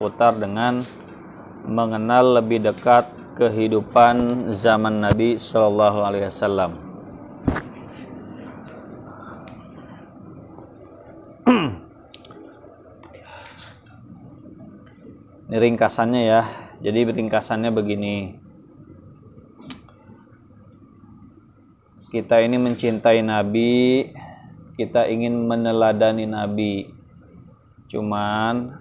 Putar dengan mengenal lebih dekat kehidupan zaman Nabi Shallallahu Alaihi Wasallam. Ini ringkasannya ya. Jadi ringkasannya begini. Kita ini mencintai Nabi, kita ingin meneladani Nabi. Cuman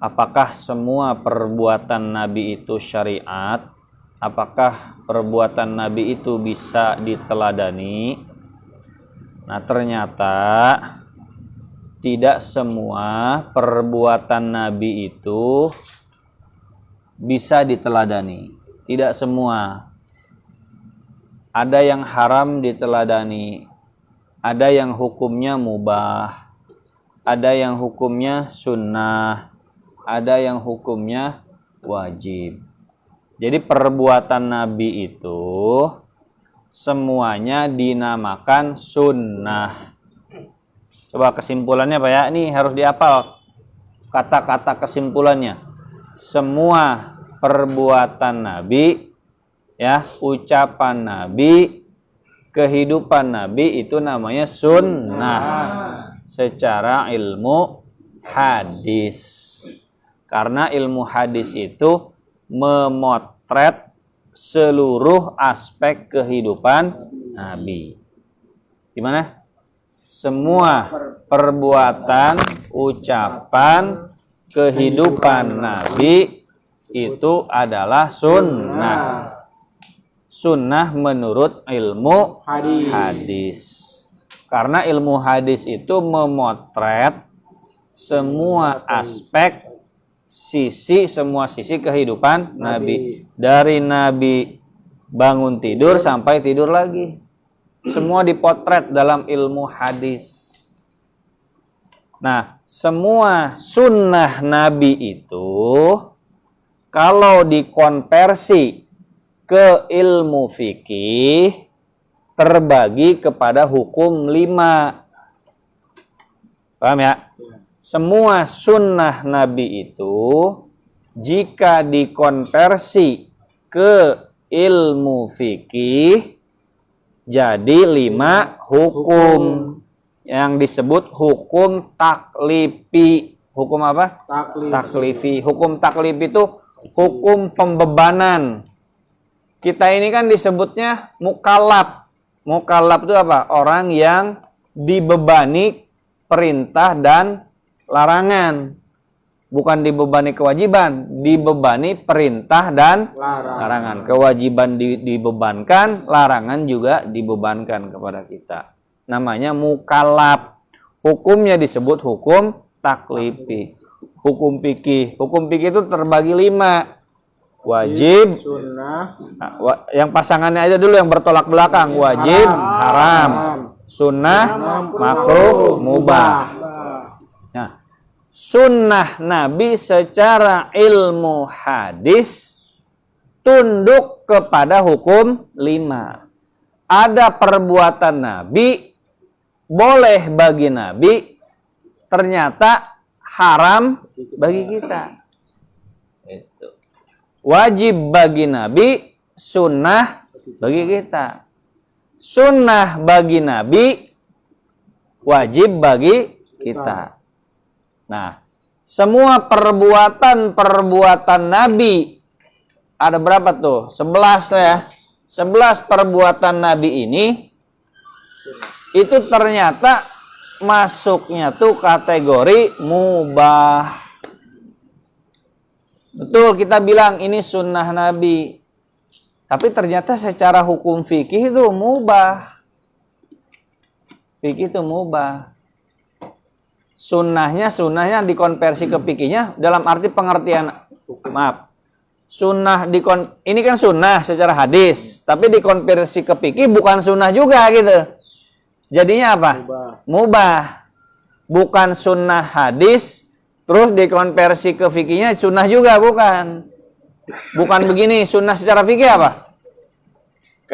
apakah semua perbuatan Nabi itu syariat? Apakah perbuatan Nabi itu bisa diteladani? Nah, ternyata tidak semua perbuatan Nabi itu bisa diteladani. Tidak semua. Ada yang haram diteladani. Ada yang hukumnya mubah. Ada yang hukumnya sunnah. Ada yang hukumnya wajib. Jadi perbuatan Nabi itu semuanya dinamakan sunnah. Coba kesimpulannya Pak ya, ini harus dihafal kata-kata kesimpulannya. Semua perbuatan Nabi, ya, ucapan Nabi, kehidupan Nabi itu namanya sunnah secara ilmu hadis. Karena ilmu hadis itu memotret seluruh aspek kehidupan Nabi. Gimana? Semua perbuatan, ucapan, kehidupan Nabi itu adalah sunnah. Sunnah menurut ilmu hadis. Karena ilmu hadis itu memotret semua aspek semua sisi kehidupan Nabi. Dari Nabi bangun tidur sampai tidur lagi. Semua dipotret dalam ilmu hadis. Nah, semua sunnah Nabi itu kalau dikonversi ke ilmu fikih terbagi kepada hukum 5. Paham ya? Semua sunnah Nabi itu jika dikonversi ke ilmu fikih jadi 5 hukum yang disebut hukum taklifi. Hukum apa? Taklifi. Hukum taklifi itu hukum pembebanan. Kita ini kan disebutnya mukallaf. Mukallaf itu apa? Orang yang dibebani perintah dan larangan. Bukan dibebani kewajiban, dibebani perintah dan larangan. Kewajiban dibebankan, larangan juga dibebankan kepada kita. Namanya mukallaf. Hukumnya disebut hukum taklifi. Hukum fikih. Hukum fikih itu terbagi 5. Wajib, sunnah. Nah, yang pasangannya aja dulu yang bertolak belakang. Wajib, haram. Sunnah, makruh, mubah. Nah, sunnah Nabi secara ilmu hadis tunduk kepada hukum 5. Ada perbuatan Nabi, boleh bagi Nabi, ternyata haram bagi kita. Itu. Wajib bagi Nabi, sunnah bagi kita. Sunnah bagi Nabi, wajib bagi kita. Nah, semua perbuatan Nabi ada berapa tuh? 11 ya. 11 perbuatan Nabi ini itu ternyata masuknya tuh kategori mubah. Betul, kita bilang ini sunnah Nabi. Tapi ternyata secara hukum fikih itu mubah. Fikih itu mubah. Sunnahnya dikonversi ke fikihnya dalam arti pengertian. Maaf. Ini kan sunnah secara hadis. Tapi dikonversi ke fikih bukan sunnah juga gitu. Jadinya apa? Mubah. Bukan sunnah hadis. Terus dikonversi ke fikihnya sunnah juga, bukan. Bukan begini, sunnah secara fikih apa?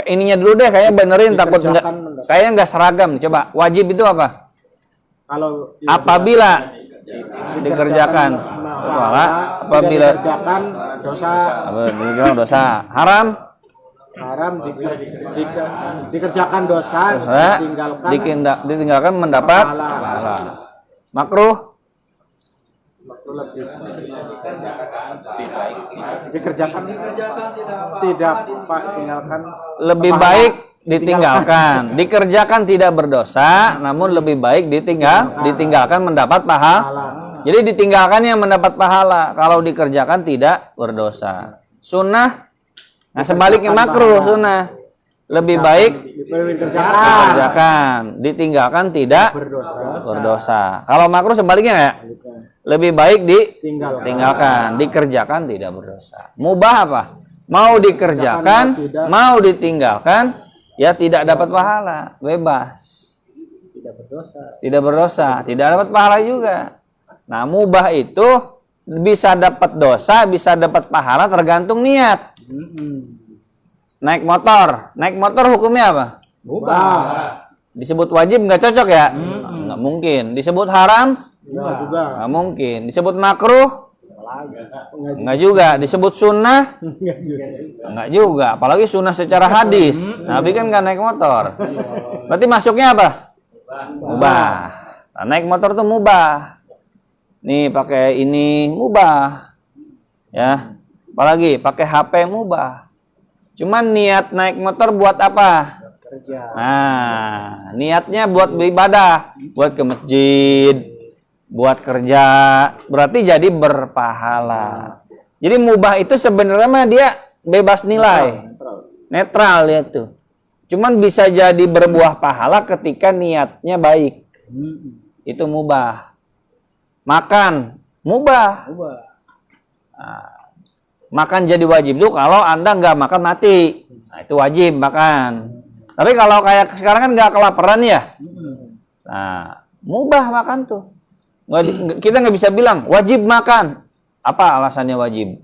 Ininya dulu deh, kayaknya benerin, takut kayaknya nggak seragam. Coba, wajib itu apa? Kalau apabila Dikerjakan pahala apabila dikerjakan dosa. dibilang dosa. Haram Dikerjakan dosa, ditinggalkan mendapat pahala. Makruh dikerjakan tidak Pak, tinggalkan lebih baik ditinggalkan. Dikerjakan tidak berdosa, namun lebih baik ditinggalkan mendapat pahala. Jadi ditinggalkan yang mendapat pahala. Kalau dikerjakan tidak berdosa. Sunnah, nah sebaliknya makruh sunnah. Lebih baik dikerjakan, ditinggalkan tidak berdosa. Kalau makruh sebaliknya ya, lebih baik ditinggalkan, dikerjakan tidak berdosa. Mubah apa? Mau dikerjakan, mau ditinggalkan, ya tidak dapat pahala, bebas. Tidak berdosa, tidak dapat pahala juga. Nah, mubah itu bisa dapat dosa, bisa dapat pahala tergantung niat. Naik motor hukumnya apa? Mubah. Disebut wajib nggak cocok ya? Nggak mungkin. Disebut haram? Nggak mungkin. Disebut makruh? Nggak juga. Disebut sunnah? Nggak juga. Apalagi sunnah secara hadis. Nabi kan nggak naik motor. Berarti masuknya apa? Mubah. Nah, naik motor tuh mubah. Nih pakai ini mubah. Ya. Apalagi pakai HP mubah. Cuman niat naik motor buat apa? Nah, niatnya buat beribadah, buat ke masjid, buat kerja, berarti jadi berpahala. Jadi mubah itu sebenarnya dia bebas nilai, netral ya tuh. Cuman bisa jadi berbuah pahala ketika niatnya baik. Itu mubah. Makan mubah. Nah, makan jadi wajib tuh kalau Anda nggak makan mati. Nah, itu wajib makan. Tapi kalau kayak sekarang kan nggak kelaparan ya. Nah, mubah makan tuh. Kita nggak bisa bilang wajib makan. Apa alasannya wajib?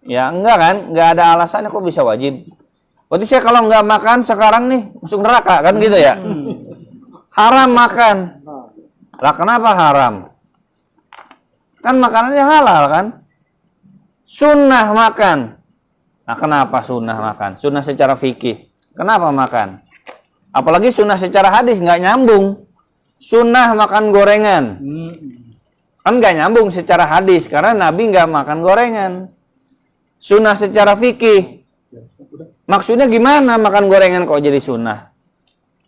Ya enggak kan? Nggak ada alasannya kok bisa wajib. Berarti saya kalau nggak makan sekarang nih masuk neraka kan gitu ya? Haram makan. Lah kenapa haram? Kan makanannya halal kan? Sunnah makan. Nah, kenapa sunnah makan? Sunnah secara fikih. Kenapa makan? Apalagi sunnah secara hadis nggak nyambung. Sunnah makan gorengan. Kan nggak nyambung secara hadis karena Nabi nggak makan gorengan. Sunnah secara fikih. Maksudnya gimana makan gorengan kok jadi sunnah?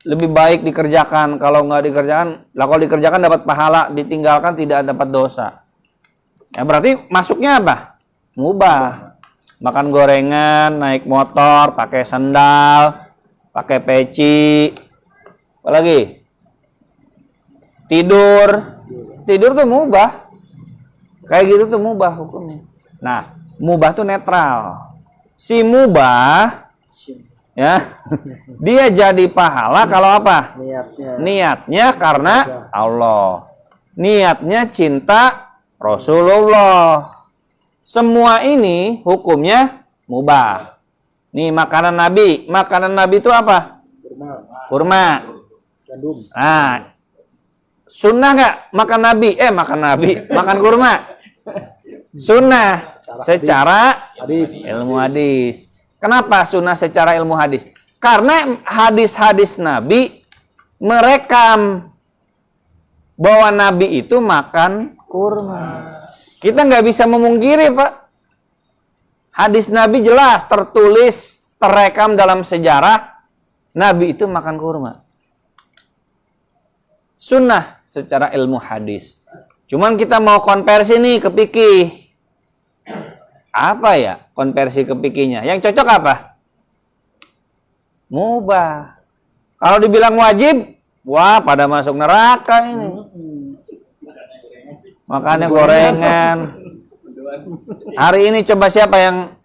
Lebih baik dikerjakan. Kalau nggak dikerjakan, lah kalau dikerjakan dapat pahala, ditinggalkan tidak dapat dosa. Ya berarti masuknya apa? Mubah. Makan gorengan, naik motor, pakai sandal, pakai peci. Apalagi? Tidur tuh mubah. Kayak gitu tuh mubah hukumnya. Nah, mubah tuh netral. Si mubah ya, dia jadi pahala kalau apa? Niatnya karena Allah. Niatnya cinta Rasulullah. Semua ini hukumnya mubah. Nih makanan Nabi. Makanan Nabi itu apa? Kurma. Nah, sunnah nggak makan Nabi? Makan Nabi, makan kurma. Sunnah secara ilmu hadis. Kenapa sunnah secara ilmu hadis? Karena hadis-hadis Nabi merekam bahwa Nabi itu makan kurma. Kita nggak bisa memungkiri, Pak. Hadis Nabi jelas tertulis, terekam dalam sejarah Nabi itu makan kurma. Sunnah secara ilmu hadis. Cuman kita mau konversi nih ke fikih. Apa ya konversi ke fikihnya? Yang cocok apa? Mubah. Kalau dibilang wajib, wah pada masuk neraka ini. Makannya gorengan. Hari ini coba siapa yang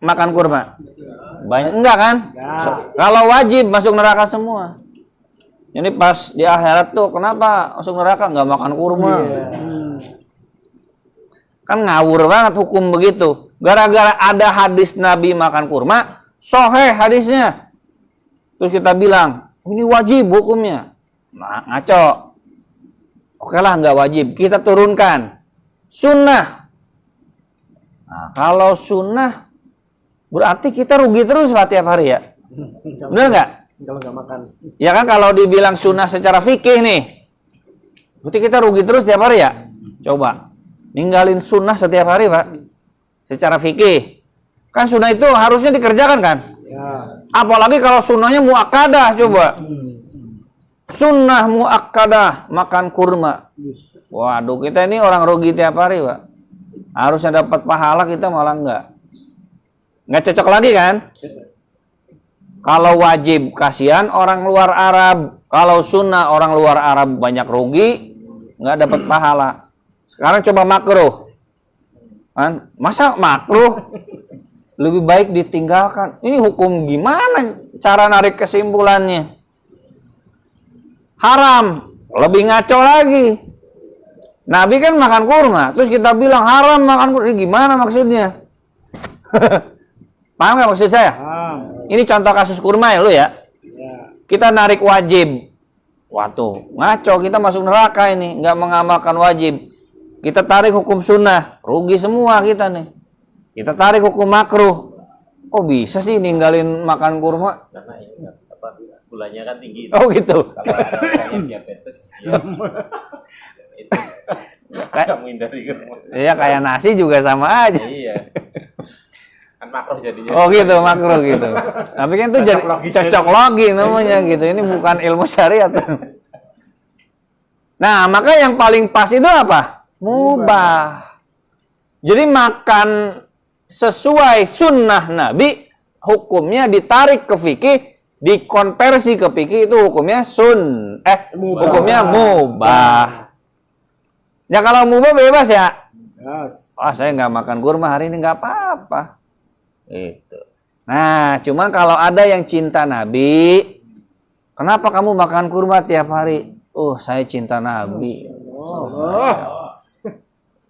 makan kurma? Banyak enggak kan? Kalau wajib masuk neraka semua. Jadi pas di akhirat tuh kenapa masuk neraka nggak makan kurma? Kan ngawur banget hukum begitu. Gara-gara ada hadis Nabi makan kurma, sahih hadisnya. Terus kita bilang, ini wajib hukumnya. Nah, ngaco. Oke lah, nggak wajib. Kita turunkan sunnah. Nah, kalau sunnah berarti kita rugi terus Pak tiap hari ya. Bener nggak? Kalau nggak makan. Ya kan kalau dibilang sunnah secara fikih nih, berarti kita rugi terus tiap hari ya. Coba ninggalin sunnah setiap hari Pak, secara fikih. Kan sunnah itu harusnya dikerjakan kan? Ya. Apalagi kalau sunnahnya muakkadah coba. Sunnah muakkadah makan kurma. Waduh, kita ini orang rugi tiap hari, Pak. Harusnya dapat pahala, kita malah nggak cocok lagi kan? Kalau wajib kasihan orang luar Arab, kalau sunnah orang luar Arab banyak rugi, nggak dapat pahala. Sekarang coba makruh, kan? Masa makruh lebih baik ditinggalkan? Ini hukum gimana? Cara narik kesimpulannya? Haram, lebih ngaco lagi. Nabi kan makan kurma, terus kita bilang haram makan kurma. Ini gimana maksudnya? Paham nggak maksud saya? Ini contoh kasus kurma ya lu ya. Kita narik wajib. Waduh, ngaco, kita masuk neraka ini, nggak mengamalkan wajib. Kita tarik hukum sunnah, rugi semua kita nih. Kita tarik hukum makruh. Kok bisa sih ninggalin makan kurma? Karena ini apa gulanya kan tinggi. Oh gitu. Kalau orangnya diabetes, ya. Itu kamu hindari kurma. Iya kayak nasi juga sama aja. Iya. Kan makruh jadinya. Oh gitu, makruh gitu. Tapi kan itu jadi cocok logi namanya gitu. Ini bukan ilmu syariat. Nah, maka yang paling pas itu apa? Mubah. Jadi makan sesuai sunnah Nabi, hukumnya ditarik ke fikih, dikonversi ke fikih, itu hukumnya hukumnya mubah. Ya kalau mubah bebas ya. Yes. Oh, saya nggak makan kurma hari ini nggak apa-apa. Itu. Nah, cuman kalau ada yang cinta Nabi, kenapa kamu makan kurma tiap hari? Oh, saya cinta Nabi.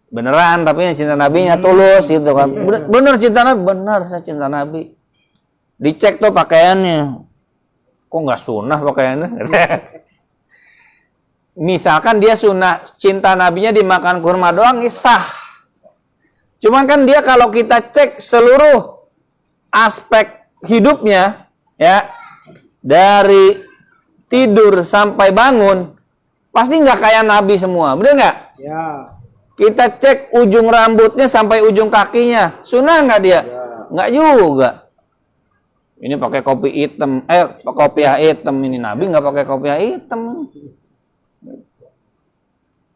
Beneran, tapi yang cinta Nabinya tulus gitu kan. Bener cinta Nabi, bener saya cinta Nabi. Dicek tuh pakaiannya. Kok nggak sunnah pakaiannya? Misalkan dia sunnah cinta Nabinya dimakan kurma doang, sah. Cuman kan dia kalau kita cek seluruh aspek hidupnya, ya, dari tidur sampai bangun, pasti nggak kayak Nabi semua, bener nggak? Ya. Kita cek ujung rambutnya sampai ujung kakinya, sunnah nggak dia? Ya. Nggak juga. Ini pakai kopi hitam, kopiah hitam ini Nabi nggak pakai kopiah hitam.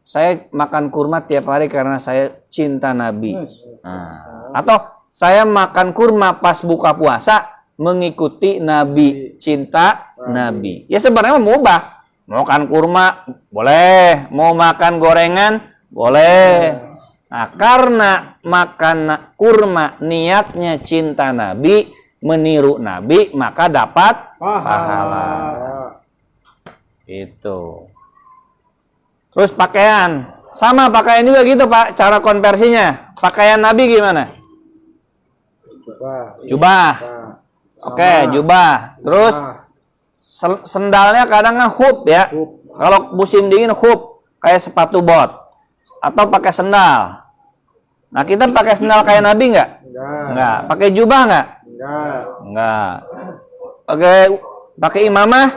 Saya makan kurma tiap hari karena saya cinta Nabi. Nah, atau saya makan kurma pas buka puasa mengikuti Nabi, cinta Nabi. Ya sebenarnya mubah. Mau makan kurma boleh, mau makan gorengan boleh. Nah, karena makan kurma niatnya cinta Nabi, meniru Nabi, maka dapat pahala. Itu. Terus pakaian, sama pakaian juga gitu Pak, cara konversinya. Pakaian Nabi gimana? Jubah. Oke, jubah. Terus sendalnya kadang kan hub ya. Kalau musim dingin hub, kayak sepatu bot. Atau pakai sendal. Nah, kita pakai sendal kayak Nabi nggak? Nggak. Pakai jubah nggak? Nggak. Oke, pakai imamah?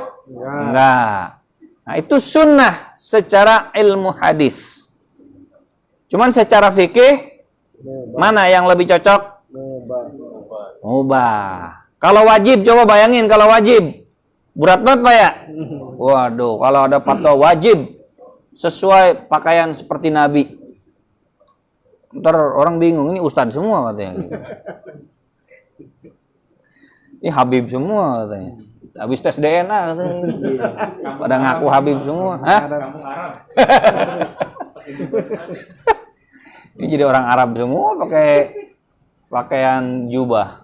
Nggak. Nah, itu sunnah secara ilmu hadis. Cuman secara fikih, mana yang lebih cocok? Mubah. Kalau wajib, coba bayangin kalau wajib. Berat banget Pak ya? Waduh, kalau ada fatwa wajib sesuai pakaian seperti Nabi. Ntar orang bingung, ini ustadz semua katanya. Ini Habib semua katanya. Habis tes DNA katanya. Pada ngaku Habib semua. Hah? Ini jadi orang Arab semua pakai pakaian jubah.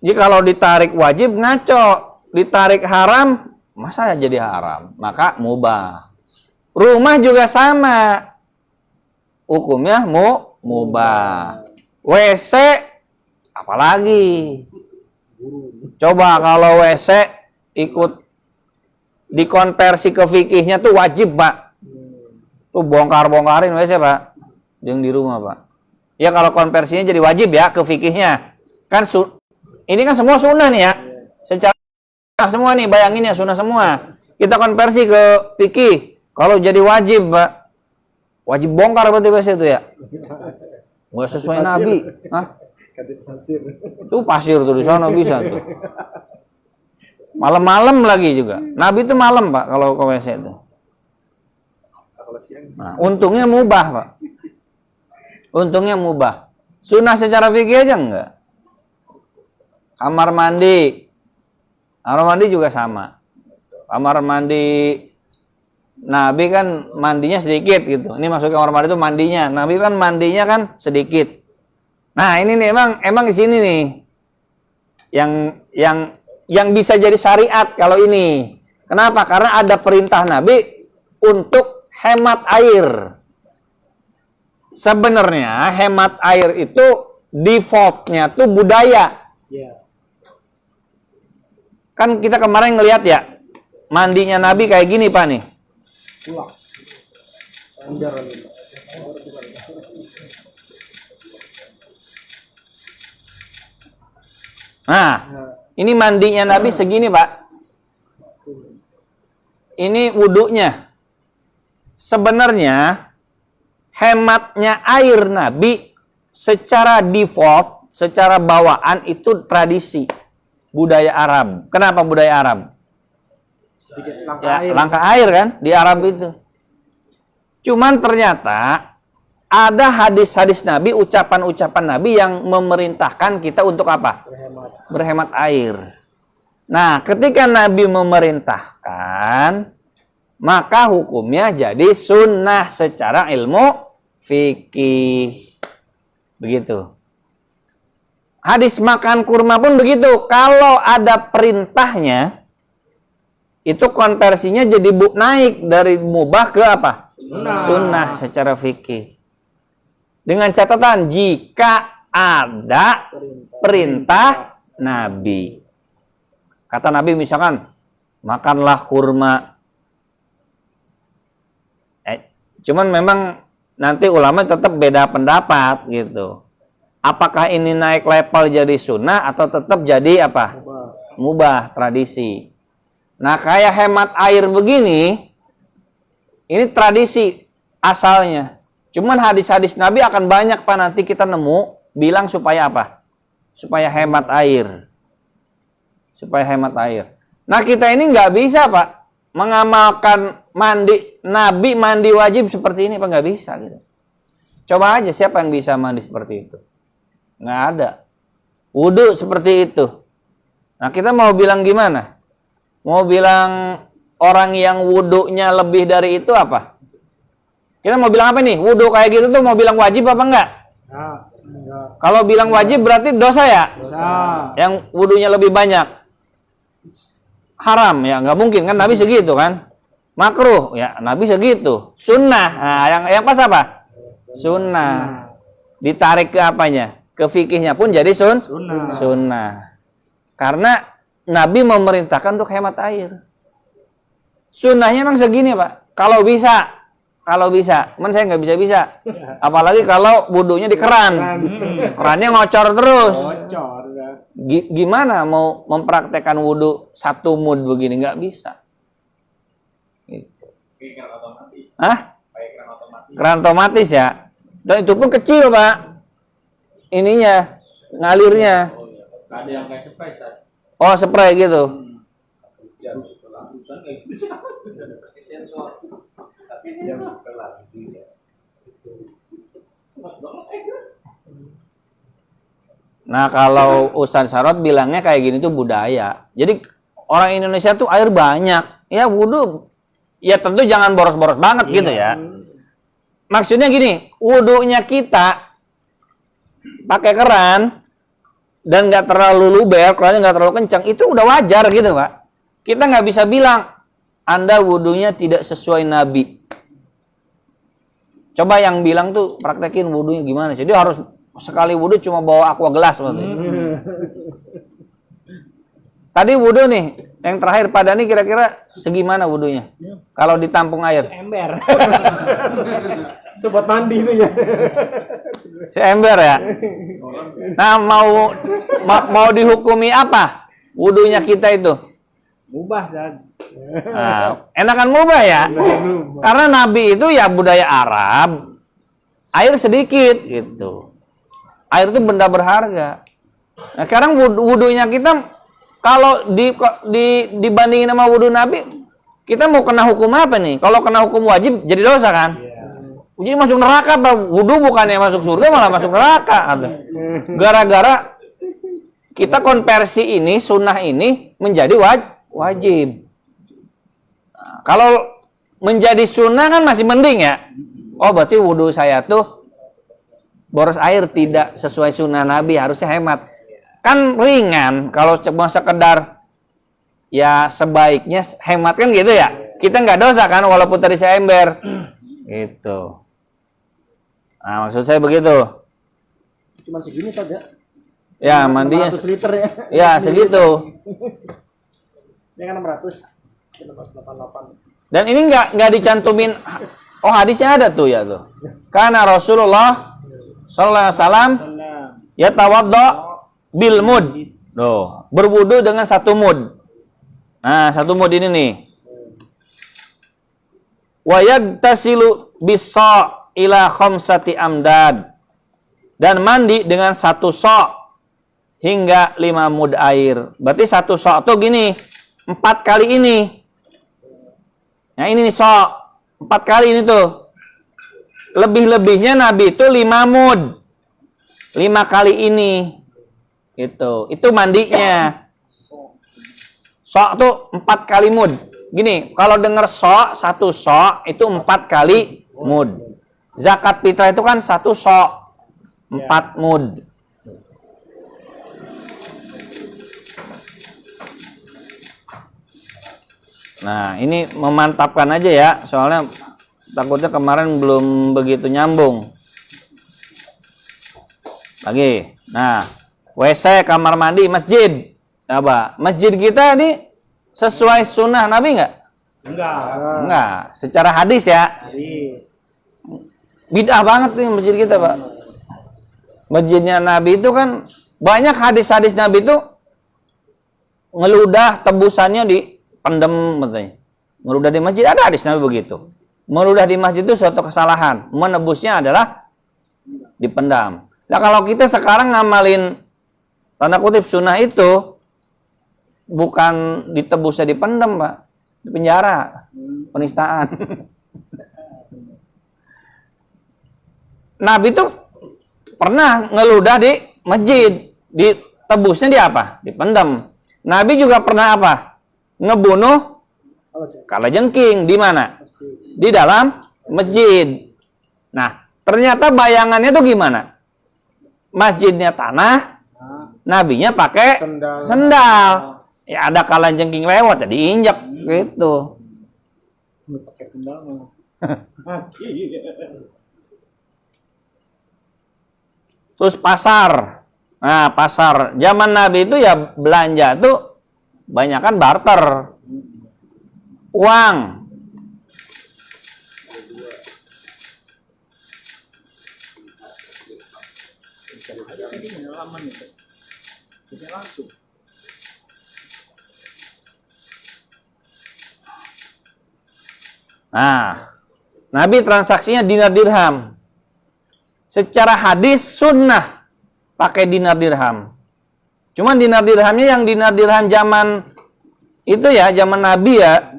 Jadi kalau ditarik wajib ngaco, ditarik haram, masa jadi haram? Maka mubah. Rumah juga sama. Hukumnya mubah. WC apalagi? Coba kalau WC ikut dikonversi ke fikihnya tuh wajib, Pak. Tuh bongkar-bongkarin wes ya, Pak. Yang di rumah, Pak. Ya kalau konversinya jadi wajib ya ke fikihnya. Kan ini kan semua sunnah nih ya. Secara semua nih, bayangin ya sunnah semua. Kita konversi ke fikih. Kalau jadi wajib, Pak. Wajib bongkar berarti wes itu ya. Nggak sesuai Nabi. Hah? Tuh pasir tuh di sana bisa tuh. Malam-malam lagi juga. Nabi itu malam, Pak, kalau ke WC itu. Nah, untungnya mubah, Pak. Untungnya mubah. Sunnah secara fikih aja enggak. Kamar mandi. Kamar mandi juga sama. Kamar mandi Nabi kan mandinya sedikit gitu. Ini masuk kamar mandi itu mandinya. Nabi kan mandinya kan sedikit. Nah, ini nih emang di sini nih yang bisa jadi syariat kalau ini. Kenapa? Karena ada perintah Nabi untuk hemat air. Sebenarnya hemat air itu defaultnya tuh budaya. Kan kita kemarin ngelihat ya, mandinya Nabi kayak gini, Pak nih. Nah, ini mandinya Nabi segini, Pak. Ini wudhunya. Sebenarnya hematnya air Nabi secara default, secara bawaan itu tradisi budaya Arab. Kenapa budaya Arab? Langkah air kan di Arab itu. Cuman ternyata ada hadis-hadis Nabi, ucapan-ucapan Nabi yang memerintahkan kita untuk apa? Berhemat air. Nah, ketika Nabi memerintahkan, maka hukumnya jadi sunnah secara ilmu fikih. Begitu. Hadis makan kurma pun begitu. Kalau ada perintahnya, itu konversinya jadi naik dari mubah ke apa? Sunnah secara fikih. Dengan catatan jika ada perintah Nabi. Kata Nabi misalkan, makanlah kurma. Cuman memang nanti ulama tetap beda pendapat gitu. Apakah ini naik level jadi sunnah atau tetap jadi apa? Mubah, tradisi. Nah, kayak hemat air begini, ini tradisi asalnya. Cuman hadis-hadis Nabi akan banyak, Pak, nanti kita nemu bilang supaya apa? Supaya hemat air. Supaya hemat air. Nah, kita ini nggak bisa, Pak, mengamalkan Nabi mandi wajib seperti ini, Pak, nggak bisa gitu. Coba aja siapa yang bisa mandi seperti itu? Nggak ada. Wudhu seperti itu. Nah, kita mau bilang gimana? Mau bilang orang yang wudhunya lebih dari itu apa? Kita mau bilang apa nih? Wudhu kayak gitu tuh mau bilang wajib apa enggak? Enggak. Kalau bilang wajib berarti dosa ya? Dosa. Yang wudhunya lebih banyak. Haram ya, nggak mungkin kan Nabi segitu kan? Makruh ya, Nabi segitu. Sunnah. Nah, yang pas apa? Sunnah. Ditarik ke apanya? Ke fikihnya pun jadi sunnah. Karena Nabi memerintahkan untuk hemat air. Sunnahnya memang segini, Pak. Kalau bisa. Cuman saya nggak bisa. Apalagi kalau wudhunya di keran. Kerannya ngocor terus. Gimana mau mempraktekkan wudhu satu mud begini? Nggak bisa. Keran otomatis. Hah? Pakai keran otomatis. Keran otomatis ya. Dan itu pun kecil, Pak. Ininya, ngalirnya. Ada yang kayak spray, Sat. Oh, spray gitu. Sensor. Tapi dia Nah, kalau Ustadz Sarot bilangnya kayak gini tuh budaya. Jadi orang Indonesia tuh air banyak. Ya wudhu, ya tentu jangan boros-boros banget gitu ya. Maksudnya gini, wudhunya kita pakai keran dan nggak terlalu luber, kerannya nggak terlalu kencang, itu udah wajar gitu, Pak. Kita nggak bisa bilang Anda wudhunya tidak sesuai Nabi. Coba yang bilang tuh praktekin wudhunya gimana. Jadi harus sekali wudhu cuma bawa aqua gelas. Tadi wudhu nih, Yang terakhir pada ini kira-kira segimana wudunya? Kalau ditampung air. Ember. Sobat mandi itu ya. Seember ya. Nah, mau dihukumi apa? Wudunya kita itu. Mubah, San. Nah, enakan mubah ya. Karena Nabi itu ya budaya Arab. Air sedikit gitu. Air itu benda berharga. Nah, sekarang wudunya kita kalau dibandingin sama wudu Nabi, kita mau kena hukum apa nih? Kalau kena hukum wajib jadi dosa kan? Jadi masuk neraka, wudu bukannya masuk surga malah masuk neraka. Gara-gara kita konversi ini, sunnah ini menjadi wajib. Nah, kalau menjadi sunnah kan masih mending ya. Oh berarti wudu saya tuh boros air tidak sesuai sunnah Nabi, harusnya hemat. Kan ringan kalau cuma sekedar ya sebaiknya hemat kan gitu ya. Kita nggak dosa kan walaupun tadi seember. Gitu. Nah, maksud saya begitu. Cuma segini saja. Ya, mandinya 600 liter ya. ya segitu. Ini kan 600. 688. Dan ini nggak dicantumin. Oh, hadisnya ada tuh ya tuh. Karena Rasulullah sallallahu alaihi wasallam ya tawaddo bil mud. Loh, berwudu dengan satu mud. Nah, satu mud ini nih. Wa yagtasilu bis-sa' ila khamsati amdad. Dan mandi dengan satu sok hingga 5 mud air. Berarti satu sok tuh gini, 4 kali ini. Nah ini nih sok, 4 kali ini tuh. Lebih-lebihnya Nabi itu 5 mud. 5 kali ini. Itu mandinya. Sok tuh 4 kali mud. Gini, kalau denger sok, satu sok itu 4 kali mud. Zakat fitrah itu kan satu sok, 4 mud. Nah, ini memantapkan aja ya, soalnya takutnya kemarin belum begitu nyambung. Lagi, nah, WC, kamar mandi, masjid. Apa? Masjid kita ini sesuai sunnah Nabi nggak? Enggak. Secara hadis ya. Bid'ah banget nih masjid kita, Pak. Masjidnya Nabi itu kan banyak hadis-hadis Nabi itu ngeludah tebusannya di pendem katanya. Ngeludah di masjid ada hadis Nabi begitu. Ngeludah di masjid itu suatu kesalahan. Menebusnya adalah dipendam. Nah kalau kita sekarang ngamalin tanda kutip sunnah itu bukan ditebusnya dipendam, Pak. Di penjara. Penistaan. Nabi itu pernah ngeludah di masjid, ditebusnya di apa? Dipendam. Nabi juga pernah apa? Ngebunuh kalajengking di mana? Di dalam masjid. Nah, ternyata bayangannya tuh gimana? Masjidnya tanah, nabinya pakai sendal. Ya ada kalajengking lewat jadi injak gitu. Pakai sendal mah. Terus pasar. Nah, pasar. Zaman Nabi itu ya belanja tuh banyakan barter. Uang. Nah, Nabi transaksinya dinar dirham. Secara hadis sunnah pakai dinar dirham. Cuman dinar dirhamnya yang dinar dirham zaman itu ya, zaman Nabi ya.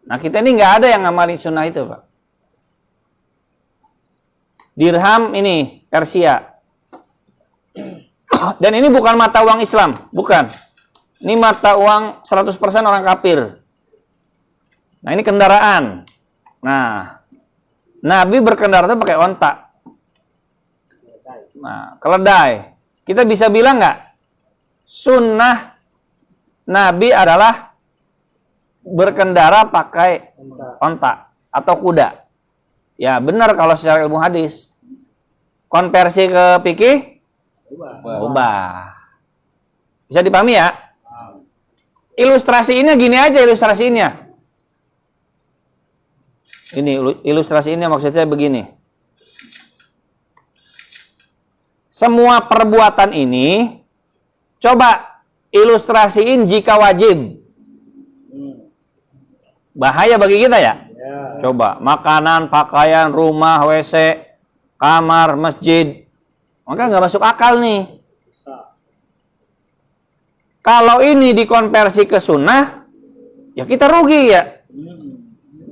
Nah kita ini nggak ada yang ngamalin sunnah itu, Pak. Dirham ini Persia. Dan ini bukan mata uang Islam, bukan. Ini mata uang 100% orang kafir. Nah ini kendaraan. Nah Nabi berkendara itu pakai onta. Nah, keledai. Kita bisa bilang nggak? Sunnah Nabi adalah berkendara pakai onta atau kuda. Ya benar kalau secara ilmu hadis. Konversi ke fikih? Ubah. Bisa dipahami ya? ilustrasinya gini aja ilustrasinya. Ini ilustrasinya maksud saya begini. Semua perbuatan ini coba ilustrasiin jika wajib. Bahaya bagi kita ya? Ya. Coba makanan, pakaian, rumah, WC, kamar, masjid. Maka nggak masuk akal nih. Bisa. Kalau ini dikonversi ke sunnah, ya kita rugi ya.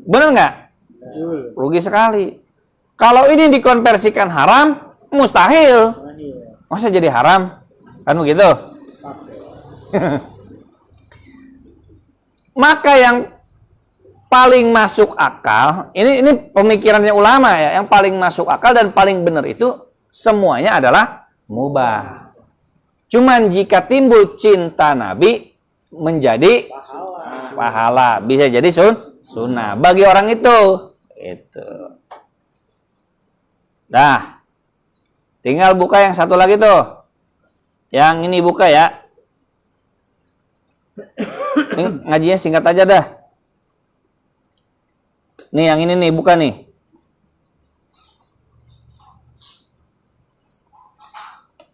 Bener nggak? Betul. Rugi sekali. Kalau ini dikonversikan haram, mustahil. Masa jadi haram? Kan begitu? Maka yang paling masuk akal, ini pemikirannya ulama ya, yang paling masuk akal dan paling benar itu semuanya adalah mubah. Cuman jika timbul cinta Nabi menjadi pahala, bisa jadi sunnah bagi orang itu. Itu. Dah. Tinggal buka yang satu lagi tuh. Yang ini buka ya. Ini ngajinya singkat aja dah. Nih yang ini nih buka nih.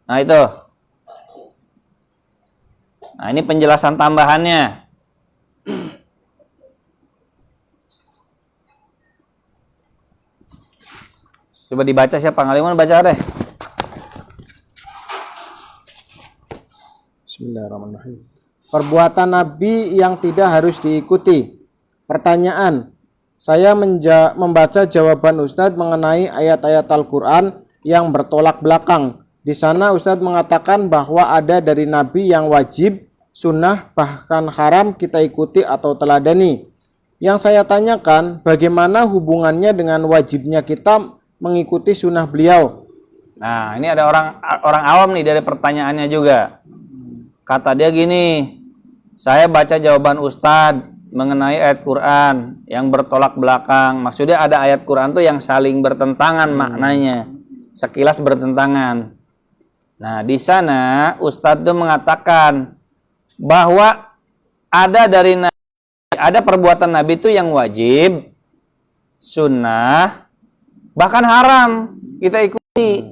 Nah itu. Nah ini penjelasan tambahannya. Coba dibaca siapa? Ngaliman baca deh. Bismillahirrahmanirrahim. Perbuatan Nabi yang tidak harus diikuti. Pertanyaan. Saya membaca jawaban Ustadz mengenai ayat-ayat Al-Quran yang bertolak belakang. Di sana Ustadz mengatakan bahwa ada dari Nabi yang wajib, sunnah, bahkan haram kita ikuti atau teladani. Yang saya tanyakan, bagaimana hubungannya dengan wajibnya kita mengikuti sunnah beliau? Nah, ini ada orang awam nih dari pertanyaannya juga. Kata dia gini, saya baca jawaban Ustadz mengenai ayat Quran yang bertolak belakang. Maksudnya ada ayat Quran tuh yang saling bertentangan maknanya. Sekilas bertentangan. Nah, di sana Ustadz tuh mengatakan bahwa ada dari ada perbuatan Nabi itu yang wajib, sunnah, bahkan haram kita ikuti.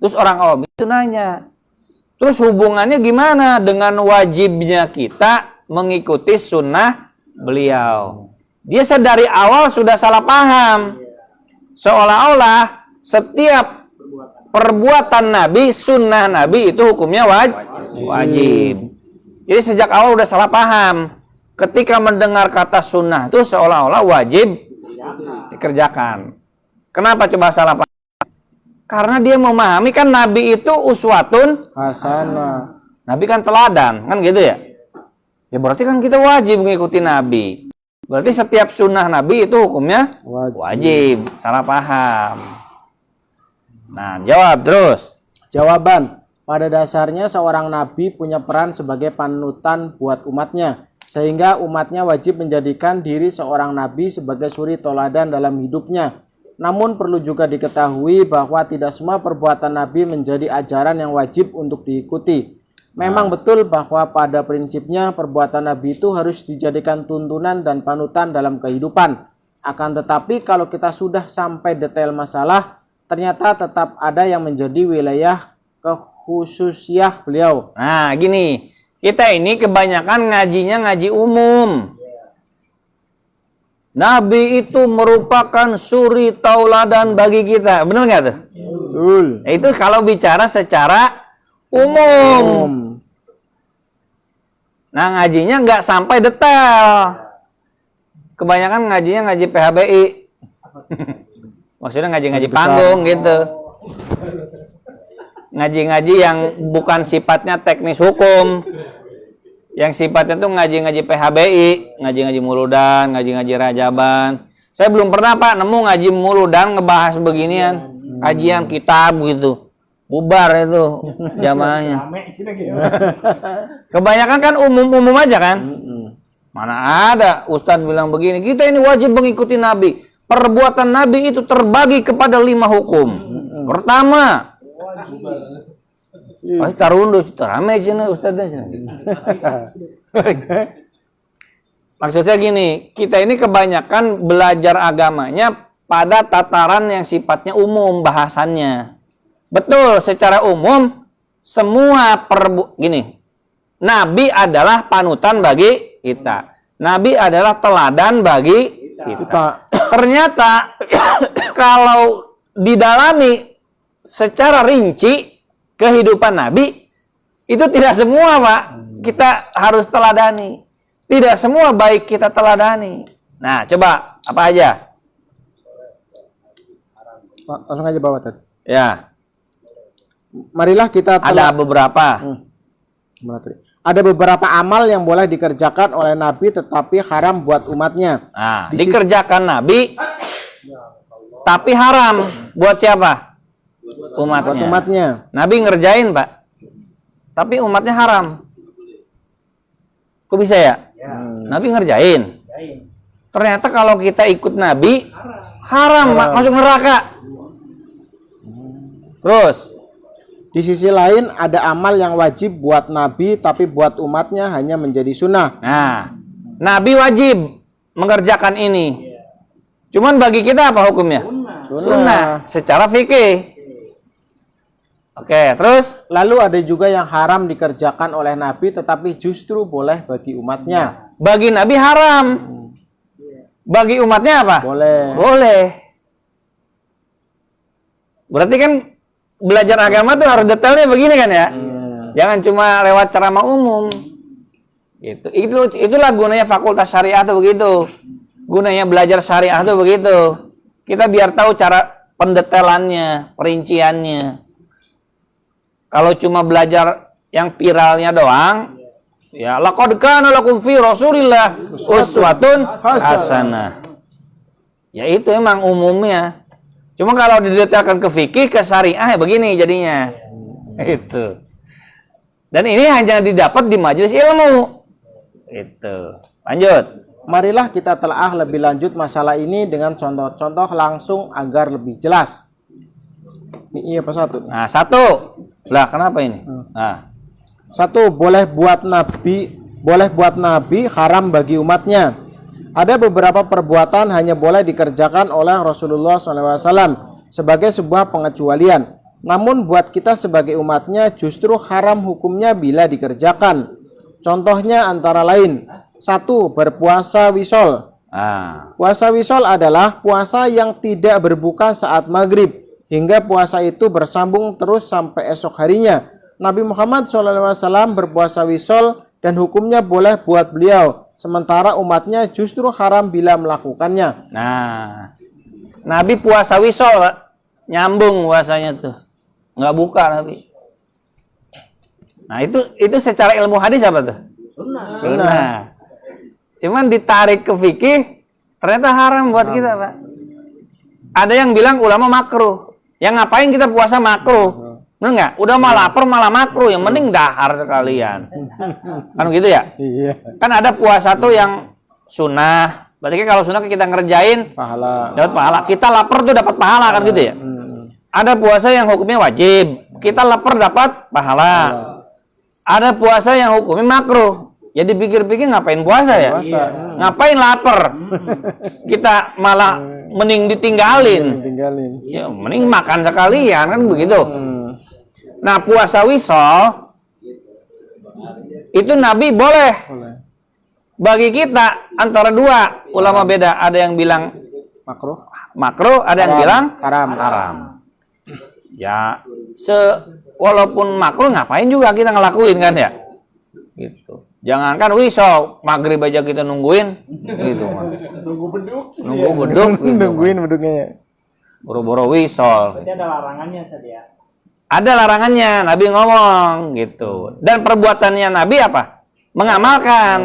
Terus orang awam itu nanya, terus hubungannya gimana dengan wajibnya kita mengikuti sunnah beliau? Dia dari awal sudah salah paham. Seolah-olah setiap perbuatan Nabi, sunnah Nabi itu hukumnya wajib. Jadi sejak awal udah salah paham. Ketika mendengar kata sunnah itu seolah-olah wajib dikerjakan. Kenapa coba salah paham? Karena dia memahami kan Nabi itu uswatun Hasanah. Nabi kan teladan, kan gitu ya? Ya berarti kan kita wajib mengikuti Nabi. Berarti setiap sunnah Nabi itu hukumnya wajib. Salah paham. Nah, jawab terus. Jawaban. Pada dasarnya seorang nabi punya peran sebagai panutan buat umatnya. Sehingga umatnya wajib menjadikan diri seorang nabi sebagai suri toladan dalam hidupnya. Namun perlu juga diketahui bahwa tidak semua perbuatan nabi menjadi ajaran yang wajib untuk diikuti. Memang betul bahwa pada prinsipnya perbuatan nabi itu harus dijadikan tuntunan dan panutan dalam kehidupan. Akan tetapi kalau kita sudah sampai detail masalah, ternyata tetap ada yang menjadi wilayah kekhususiah beliau. Nah, gini. Kita ini kebanyakan ngajinya ngaji umum. Nabi itu merupakan suri tauladan bagi kita. Benar nggak tuh? Betul. Itu kalau bicara secara umum. Nah, ngajinya nggak sampai detail. Kebanyakan ngajinya ngaji PHBI. Maksudnya ngaji-ngaji panggung gitu. Ngaji-ngaji yang bukan sifatnya teknis hukum. Yang sifatnya tuh ngaji-ngaji PHBI, ngaji-ngaji muludan, ngaji-ngaji rajaban. Saya belum pernah Pak nemu ngaji muludan ngebahas beginian, kajian kitab gitu. Bubar itu jamaahnya. Kebanyakan kan umum-umum aja kan? Mana ada Ustadz bilang begini, kita ini wajib mengikuti Nabi. Perbuatan Nabi itu terbagi kepada 5 hukum. Pertama, Pasti tarundu, rame cina ustadznya cina. Maksudnya gini, kita ini kebanyakan belajar agamanya pada tataran yang sifatnya umum bahasannya. Betul, secara umum semua gini. Nabi adalah panutan bagi kita. Nabi adalah teladan bagi kita. Ternyata kalau didalami secara rinci kehidupan Nabi itu tidak semua, Pak, kita harus teladani. Tidak semua baik kita teladani. Nah, coba apa aja? Langsung aja bawa tadi. Ya. Marilah kita Ada beberapa. Ada beberapa amal yang boleh dikerjakan oleh Nabi tetapi haram buat umatnya. Nah, dikerjakan Nabi tapi haram buat siapa? Umatnya. Buat umatnya. Nabi ngerjain, Pak. Tapi umatnya haram. Kok bisa ya? Nabi ngerjain. Ternyata kalau kita ikut Nabi haram. Masuk neraka. Terus Di sisi lain ada amal yang wajib buat Nabi tapi buat umatnya hanya menjadi sunnah. nah, Nabi wajib mengerjakan ini. Cuman bagi kita apa hukumnya? Sunnah secara fikih. Oke, terus Lalu ada juga yang haram dikerjakan oleh Nabi tetapi justru boleh bagi umatnya. bagi Nabi haram. Bagi umatnya apa? Boleh. Boleh. Berarti kan belajar agama tuh harus detailnya begini kan ya? Jangan cuma lewat ceramah umum. Gitu. Itulah gunanya fakultas syariah tuh begitu. Gunanya belajar syariah tuh begitu. Kita biar tahu cara pendetailannya, perinciannya. Kalau cuma belajar yang viralnya doang, ya laqad kana lakum fi Rasulillah uswatun hasanah. Ya itu emang umumnya. Cuma kalau didetailkan ke fikih, ke syariah ya begini jadinya. Itu. Dan ini hanya didapat di majelis ilmu. Itu. Lanjut. Marilah kita telaah lebih lanjut masalah ini dengan contoh-contoh langsung agar lebih jelas. Ini apa satu? Nah, satu. Lah, kenapa ini? Nah, Satu, boleh buat nabi haram bagi umatnya. Ada beberapa perbuatan hanya boleh dikerjakan oleh Rasulullah SAW sebagai sebuah pengecualian. Namun buat kita sebagai umatnya justru haram hukumnya bila dikerjakan. Contohnya antara lain, 1. Berpuasa wisol. Puasa wisol adalah puasa yang tidak berbuka saat maghrib hingga puasa itu bersambung terus sampai esok harinya. Nabi Muhammad SAW berpuasa wisol dan hukumnya boleh buat beliau, sementara umatnya justru haram bila melakukannya. Nah, Nabi puasa wisol, Pak. Nyambung puasanya tuh. Nggak buka Nabi. Nah, itu secara ilmu hadis apa tuh? Sunnah. Cuman ditarik ke fikih, ternyata haram buat kita, Pak. Ada yang bilang ulama makruh. Yang ngapain kita puasa makruh? Bener nggak? Udah malah lapar malah makruh. Yang mending dahar sekalian. Kan gitu ya? Iya. Kan ada puasa tuh yang sunnah. Berarti kan kalau sunnah kita ngerjain Pahala. dapat pahala. Kita lapar tuh dapat pahala kan gitu ya? Ada puasa yang hukumnya wajib. Kita lapar dapat pahala. Ada puasa yang hukumnya makruh. Ya dipikir-pikir ngapain puasa ya? Ngapain lapar? Kita malah mending ditinggalin. Ya mending makan sekalian kan begitu. Nah, puasa wisol itu Nabi boleh. Bagi kita antara dua ulama beda. Ada yang bilang makruh, ada yang bilang haram. Ya, walaupun makruh ngapain juga kita ngelakuin kan ya? Gitu. Jangankan wisol, maghrib aja kita nungguin gitu. Nunggu beduk. Nunggu beduk gitu. Nungguin beduknya. Boro-boro wisol. Berarti ada larangannya saja. Ada larangannya, Nabi ngomong gitu. Dan perbuatannya Nabi apa? Mengamalkan.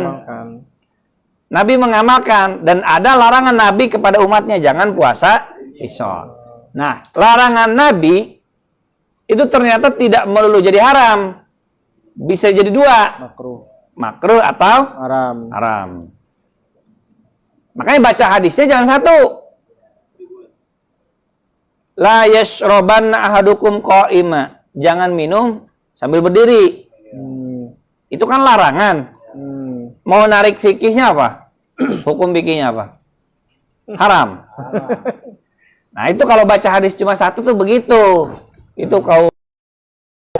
Nabi mengamalkan dan ada larangan Nabi kepada umatnya jangan puasa wisol. Nah, larangan Nabi itu ternyata tidak melulu jadi haram. Bisa jadi dua. Makruh atau haram. Makanya baca hadisnya jangan satu. La yashrabanna ahadukum qa'ima. Jangan minum sambil berdiri. Hmm. Itu kan larangan. Hmm. Mau narik fikihnya apa? Hukum fikihnya apa? Haram. Nah, itu kalau baca hadis cuma satu tuh begitu. Itu kau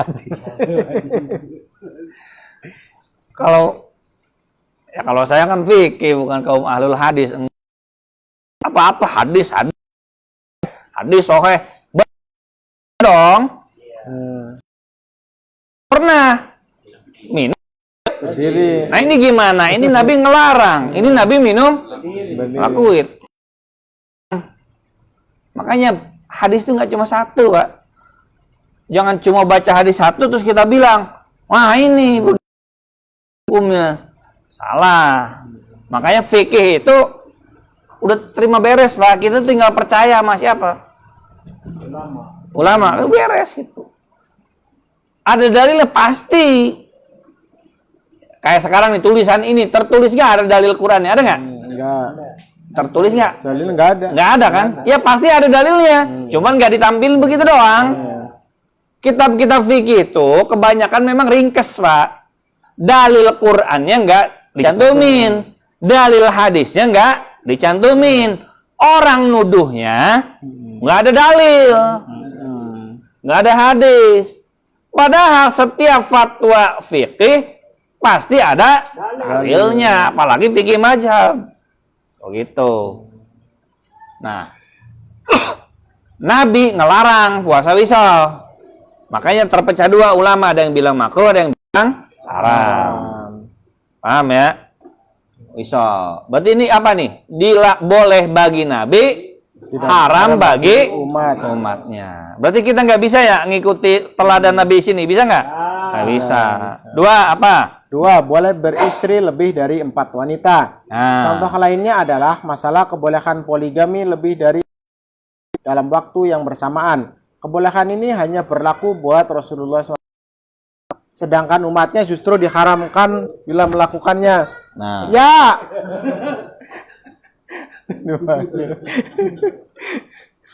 hadis. Kalau saya kan fikih bukan kaum ahlul hadis. Apa-apa hadis sahih dong. Pernah minum Berdiri. nah ini gimana? Ini Nabi ngelarang. Ini Nabi minum lakuin. Makanya hadis itu nggak cuma satu, Pak. Jangan cuma baca hadis satu terus kita bilang, wah ini hukumnya salah. Makanya fikih itu udah terima beres, Pak. Kita tinggal percaya sama siapa? Ulama. Beres gitu. Ada dalilnya pasti. Kayak sekarang nih tulisan ini tertulis nggak ada dalil Qurannya? Ada nggak? Enggak. Tertulis nggak? Dalil enggak ada. Nggak ada kan? Ya pasti ada dalilnya. Cuman nggak ditampilin begitu doang. Kitab-kitab fikih itu kebanyakan memang ringkes, Pak. Dalil Qurannya nggak dicantumin. Dalil hadisnya nggak dicantumin. Orang nuduhnya nggak ada dalil. Nggak ada hadis. Padahal setiap fatwa fikih pasti ada dalilnya, apalagi fikih mazhab. Oh gitu. Nah, Nabi ngelarang puasa wisal. Makanya terpecah dua ulama, ada yang bilang makruh, ada yang bilang haram. Paham ya? Wisal. Berarti ini apa nih? Boleh bagi Nabi, haram bagi umatnya. Berarti kita nggak bisa ya ngikuti teladan Nabi sini, bisa nggak? Nggak bisa. Dua apa? Dua, boleh beristri lebih dari 4 wanita. Contoh lainnya adalah masalah kebolehan poligami lebih dari dalam waktu yang bersamaan. Kebolehan ini hanya berlaku buat Rasulullah SAW. Sedangkan umatnya justru diharamkan bila melakukannya. Nah. Ya.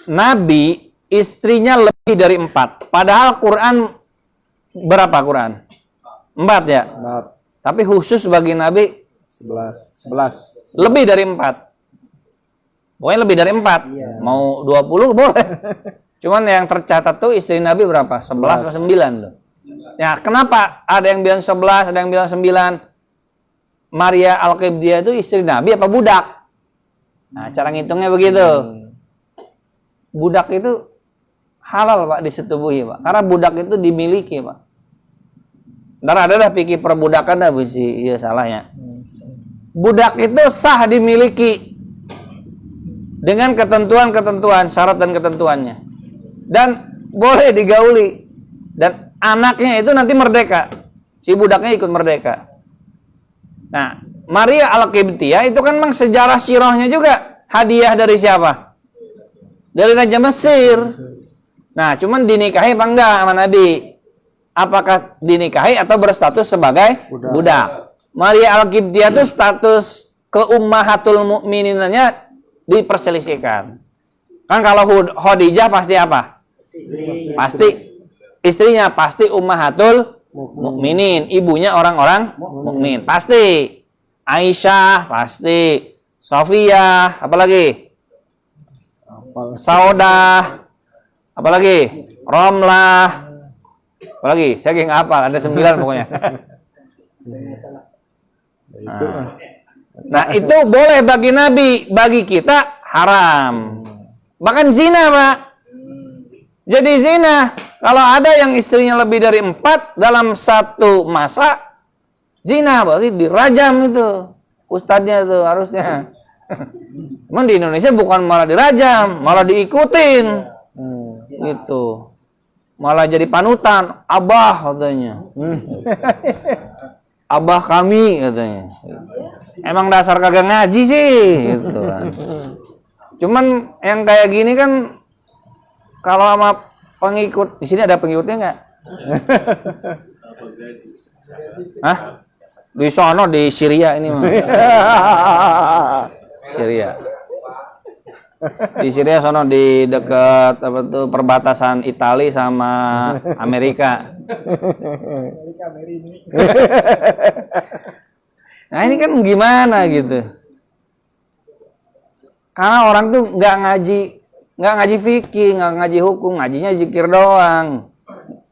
Nabi istrinya lebih dari 4. Padahal Quran berapa Quran? 4 ya? Tapi khusus bagi Nabi 11. lebih dari 4. Pokoknya lebih dari 4. Mau 20 boleh. Cuman yang tercatat tuh istri Nabi berapa? 11 atau 9 tuh. Ya, kenapa ada yang bilang 11, ada yang bilang 9? Maria Al-Qibtiyah itu istri Nabi apa budak? Nah, cara ngitungnya begitu. Budak itu halal, Pak, disetubuhi, Pak. Karena budak itu dimiliki, Pak. Ntar ada dah pikir perbudakan dah, sih, iya salahnya. Budak itu sah dimiliki dengan ketentuan-ketentuan, syarat dan ketentuannya. Dan boleh digauli. Dan anaknya itu nanti merdeka. Si budaknya ikut merdeka. Nah, Maria Al-Qibtiyah itu kan memang sejarah sirahnya juga hadiah dari siapa? Dari Raja Mesir. Nah, cuman dinikahi apa enggak sama Nabi? Apakah dinikahi atau berstatus sebagai budak? Maria Al-Qibtiyah itu status keummahatul mukmininannya diperselisihkan. Kan kalau Khadijah pasti apa? Pasti istrinya, pasti ummahatul mukminin, ibunya orang-orang mukmin. Pasti. Aisyah pasti. Sofiyah, apalagi? Saudah, apalagi? Romlah. Apalagi? Saya nggak hafal, ada 9 pokoknya. Nah, itu boleh bagi Nabi, bagi kita haram. Bahkan zina, Pak. Jadi zina, kalau ada yang istrinya lebih dari 4 dalam satu masa, zina, berarti dirajam itu. Ustadznya itu harusnya. Cuman di Indonesia bukan malah dirajam, malah diikutin. Gitu. Malah jadi panutan, abah katanya. Abah kami katanya. Emang dasar kagak ngaji sih gitu kan. Cuman yang kayak gini kan kalau sama pengikut, di sini ada pengikutnya nggak? Hah? Di sono di Syria ini mah. Syria. Di Syria sono di dekat apa tuh perbatasan Italia sama Amerika. Nah ini kan gimana gitu? Karena orang tuh nggak ngaji fikih, nggak ngaji hukum, ngajinya zikir doang.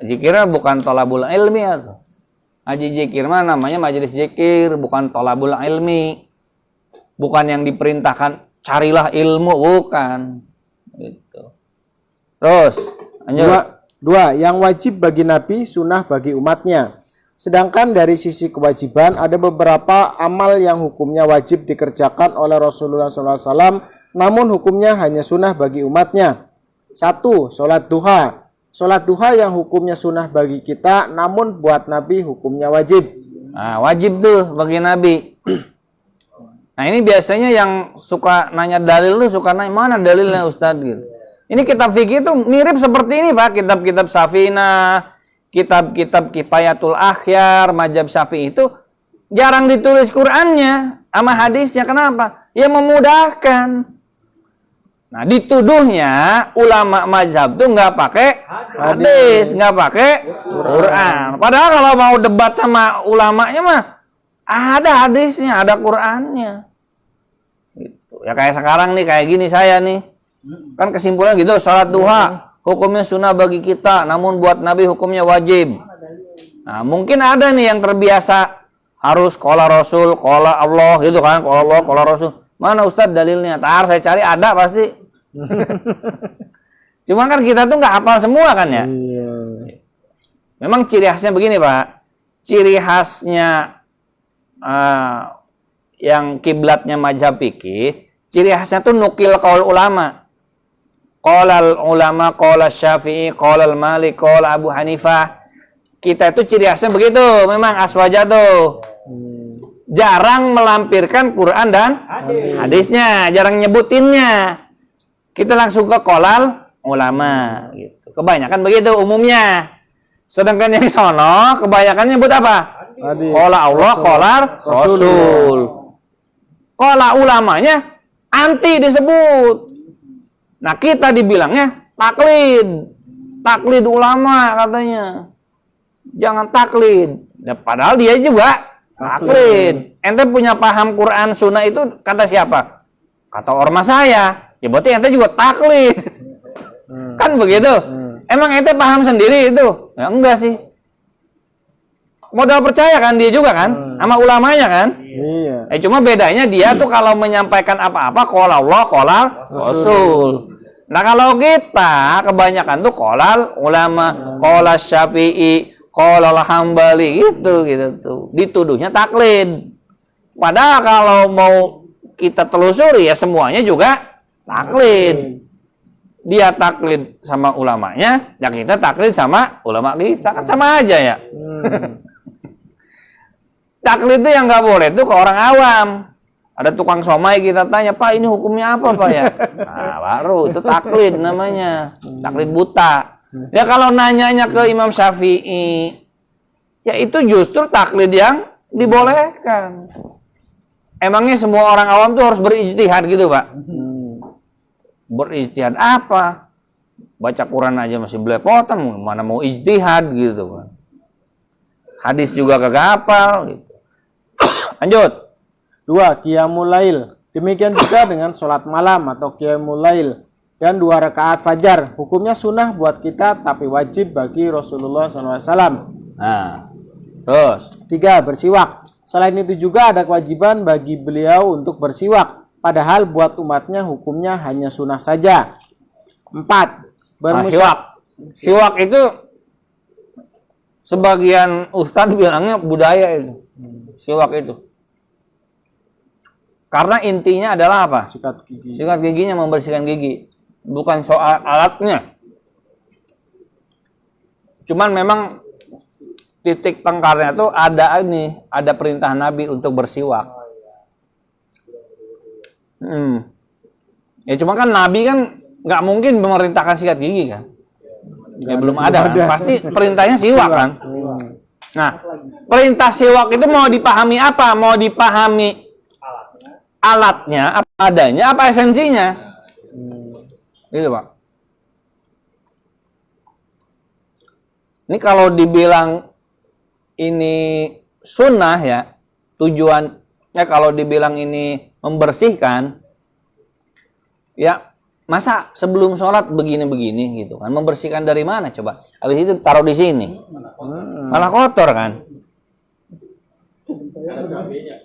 Zikirnya bukan tolabul ilmi atau ngaji zikir mah namanya majelis zikir, bukan tolabul ilmi, bukan yang diperintahkan carilah ilmu, bukan. Gitu. Terus, lanjut. Dua, yang wajib bagi Nabi, sunnah bagi umatnya. Sedangkan dari sisi kewajiban ada beberapa amal yang hukumnya wajib dikerjakan oleh Rasulullah SAW, namun hukumnya hanya sunnah bagi umatnya. 1. Sholat duha. Sholat duha yang hukumnya sunnah bagi kita, namun buat Nabi hukumnya wajib. Nah, wajib tuh bagi Nabi. Nah ini biasanya yang suka nanya dalil tuh suka nanya mana dalilnya Ustadz gitu. Ini kitab fikih tuh mirip seperti ini Pak, kitab-kitab Safinah, kitab-kitab Kifayatul Akhyar, Mazhab Syafi'i itu jarang ditulis Qur'annya sama hadisnya. Kenapa? Ya memudahkan. Nah dituduhnya ulama mazhab tuh nggak pakai hadis, nggak pakai Qur'an. Padahal kalau mau debat sama ulamanya mah ada hadisnya, ada Qur'annya. Gitu. Ya kayak sekarang nih, kayak gini saya nih. Kan kesimpulannya gitu, sholat duha hukumnya sunnah bagi kita, namun buat Nabi hukumnya wajib. Nah, mungkin ada nih yang terbiasa harus qala Rasul, qala Allah gitu kan, qala Allah, qala Rasul. Mana Ustadz dalilnya? Tar saya cari, ada pasti. Cuma kan kita tuh nggak hafal semua kan ya. Memang ciri khasnya begini Pak. Ciri khasnya yang kiblatnya mazhab fikih, ciri khasnya tuh nukil qaul ulama. Qala ulama, qala Syafi'i, qala Malik, qala Abu Hanifah. Kita itu ciri khasnya begitu, memang aswaja tuh. Jarang melampirkan Quran dan hadisnya, jarang nyebutinnya. Kita langsung ke qolal ulama gitu. Kebanyakan begitu umumnya. Sedangkan yang sono kebanyakan nyebut apa? Qala Allah, qala Rasul. Qala ulamanya anti disebut. Nah, kita dibilangnya taklid. Taklid ulama katanya. Jangan taklid. Ya, padahal dia juga taklid. Ente punya paham Quran Sunnah itu kata siapa? Kata ormas saya. Ya berarti ente juga taklid. Kan begitu? Emang ente paham sendiri itu? Ya enggak sih. Modal percaya kan dia juga kan? Sama ulamanya kan? Iya. Cuma bedanya dia tuh kalau menyampaikan apa-apa qala Allah, qala Rasul. Nah kalau kita kebanyakan tuh qolal ulama, qala Syafi'i, qala Hambali gitu tuh. Dituduhnya taklid. Padahal kalau mau kita telusuri ya semuanya juga taklid. Dia taklid sama ulamanya, ya kita taklid sama ulama kita, kan sama aja ya. Taklid itu yang nggak boleh tuh ke orang awam. Ada tukang somai kita tanya, Pak ini hukumnya apa Pak ya? Nah baru itu taklid namanya, taklid buta. Ya kalau nanyanya ke Imam Syafi'i, ya itu justru taklid yang dibolehkan. Emangnya semua orang awam tuh harus berijtihad gitu Pak? Berijtihad apa? Baca Quran aja masih belepotan, mana mau ijtihad gitu Pak. Hadis juga kagak hafal gitu. Lanjut. 2. Qiyamul Lail. Demikian juga dengan sholat malam atau Qiyamul Lail. Dan 2 rakaat fajar. Hukumnya sunnah buat kita tapi wajib bagi Rasulullah SAW. Nah, terus. 3. Bersiwak. Selain itu juga ada kewajiban bagi beliau untuk bersiwak. Padahal buat umatnya hukumnya hanya sunnah saja. 4. Siwak. Siwak itu sebagian ustadz bilangnya budaya itu. Siwak itu. Karena intinya adalah apa? Sikat gigi. Sikat giginya membersihkan gigi. Bukan soal alatnya. Cuman memang titik tengkarnya tuh ada perintah Nabi untuk bersiwak. Ya cuma kan Nabi kan nggak mungkin memerintahkan sikat gigi kan. Ya belum ada kan? Pasti perintahnya siwak kan. Nah, perintah siwak itu mau dipahami apa? Mau dipahami alatnya, apa adanya, apa esensinya? Gitu, Pak. Ini kalau dibilang ini sunnah ya, tujuannya kalau dibilang ini membersihkan, ya masa sebelum sholat begini-begini gitu kan, membersihkan dari mana coba? Habis itu taruh di sini, malah kotor kan? Ada cabenya.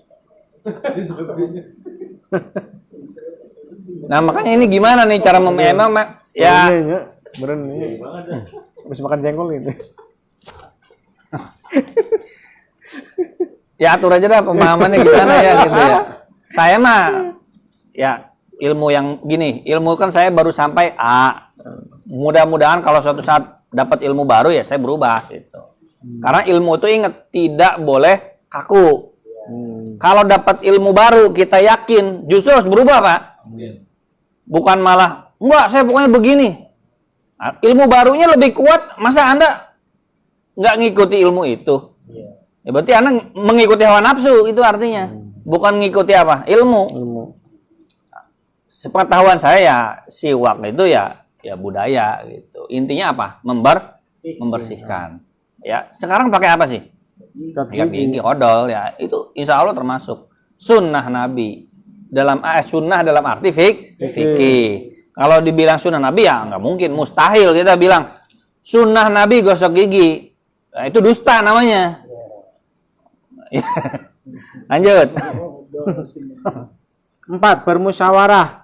Nah makanya ini gimana nih cara memang ya Beren nih. Banget dah. Habis makan jengkol gitu. ya atur aja dah pemahamannya gimana ya gitu ya. Saya mah ya ilmu yang gini, ilmu kan saya baru sampai A. Mudah-mudahan kalau suatu saat dapat ilmu baru ya saya berubah gitu. Karena ilmu itu ingat tidak boleh kaku. Kalau dapat ilmu baru kita yakin justru harus berubah, Pak. Bukan malah enggak saya pokoknya begini. Nah, ilmu barunya lebih kuat, masa Anda nggak ngikuti ilmu itu? Ya berarti Anda mengikuti hawa nafsu itu artinya. Bukan ngikuti apa? Ilmu. Sepengetahuan saya ya siwak itu ya budaya gitu. Intinya apa? Membersihkan. Ya, sekarang pakai apa sih? Sikat gigi, odol ya. Itu insya Allah termasuk sunnah Nabi. Sunnah dalam arti fikih. Kalau dibilang sunnah Nabi ya nggak mungkin, mustahil kita bilang sunnah Nabi gosok gigi. Nah, itu dusta namanya. Lanjut. 4. Bermusyawarah.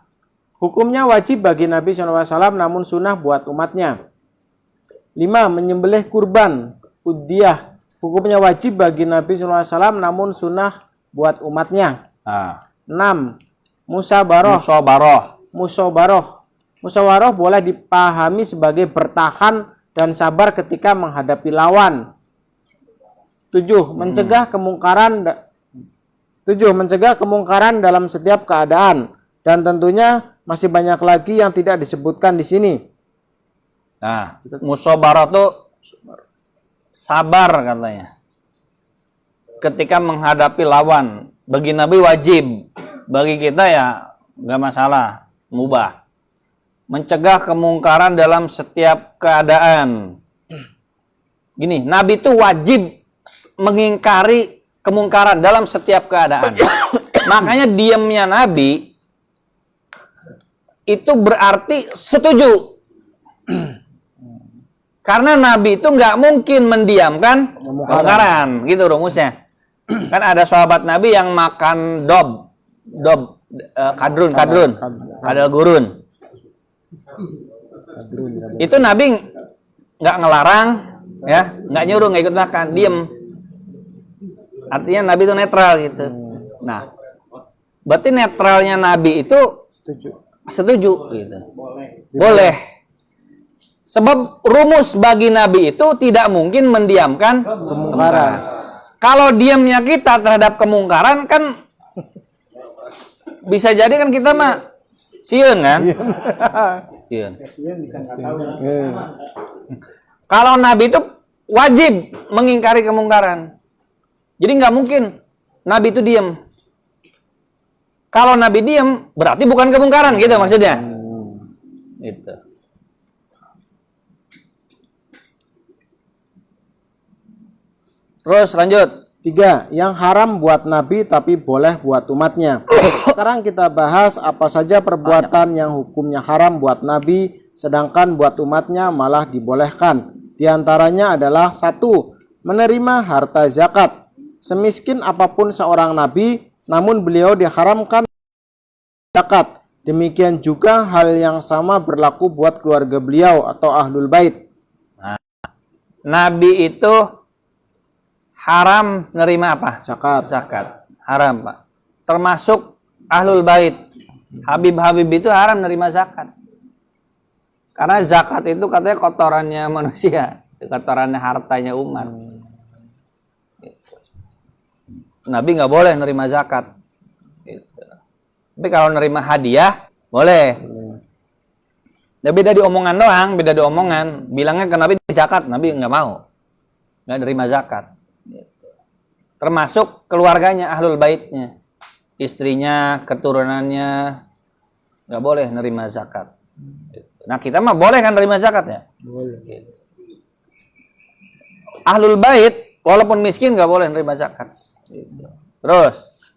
Hukumnya wajib bagi Nabi SAW namun sunnah buat umatnya. 5. Menyembelih kurban. Udhiyah. Hukumnya wajib bagi Nabi SAW namun sunnah buat umatnya. 6. Musabaroh. Musyawarah boleh dipahami sebagai bertahan dan sabar ketika menghadapi lawan. 7. Mencegah kemungkaran dalam setiap keadaan. Dan tentunya masih banyak lagi yang tidak disebutkan di sini. Nah, musabarah tuh sabar katanya. Ketika menghadapi lawan, bagi Nabi wajib, bagi kita ya nggak masalah, mubah. Mencegah kemungkaran dalam setiap keadaan. Gini, Nabi itu wajib mengingkari kemungkaran dalam setiap keadaan. Makanya diamnya Nabi itu berarti setuju. Karena Nabi itu nggak mungkin mendiamkan kemungkaran, gitu rumusnya. Kan ada sahabat Nabi yang makan kadrun, ada gurun. Itu Nabi nggak ngelarang, ya, nggak nyuruh, nggak ikut makan, diem. Artinya Nabi itu netral gitu. Nah, berarti netralnya Nabi itu setuju gitu. Boleh. Sebab rumus bagi Nabi itu tidak mungkin mendiamkan kemungkaran. Kalau diamnya kita terhadap kemungkaran kan bisa jadi kan kita mah sieun kan? Sieun. Kalau Nabi itu wajib mengingkari kemungkaran. Jadi nggak mungkin Nabi itu diam. Kalau Nabi diam berarti bukan kemungkaran gitu maksudnya. Gitu. Terus lanjut. 3. Yang haram buat Nabi tapi boleh buat umatnya. Sekarang kita bahas apa saja perbuatan yang hukumnya haram buat Nabi sedangkan buat umatnya malah dibolehkan. Di antaranya adalah 1. Menerima harta zakat. Semiskin apapun seorang Nabi namun beliau diharamkan zakat. Demikian juga hal yang sama berlaku buat keluarga beliau atau ahlul bait. Nabi itu haram nerima apa? Zakat. Haram, Pak. Termasuk ahlul bait. Habib-habib itu haram nerima zakat. Karena zakat itu katanya kotorannya manusia, kotorannya hartanya umat. Nabi nggak boleh nerima zakat. Tapi kalau nerima hadiah boleh. Ya beda di omongan doang, beda di omongan. Bilangnya ke Nabi zakat, Nabi nggak mau, nggak nerima zakat. Termasuk keluarganya, ahlul baitnya, istrinya, keturunannya, nggak boleh nerima zakat. Nah kita mah boleh kan nerima zakat ya? Boleh. Ahlul bait walaupun miskin nggak boleh nerima zakat. Terus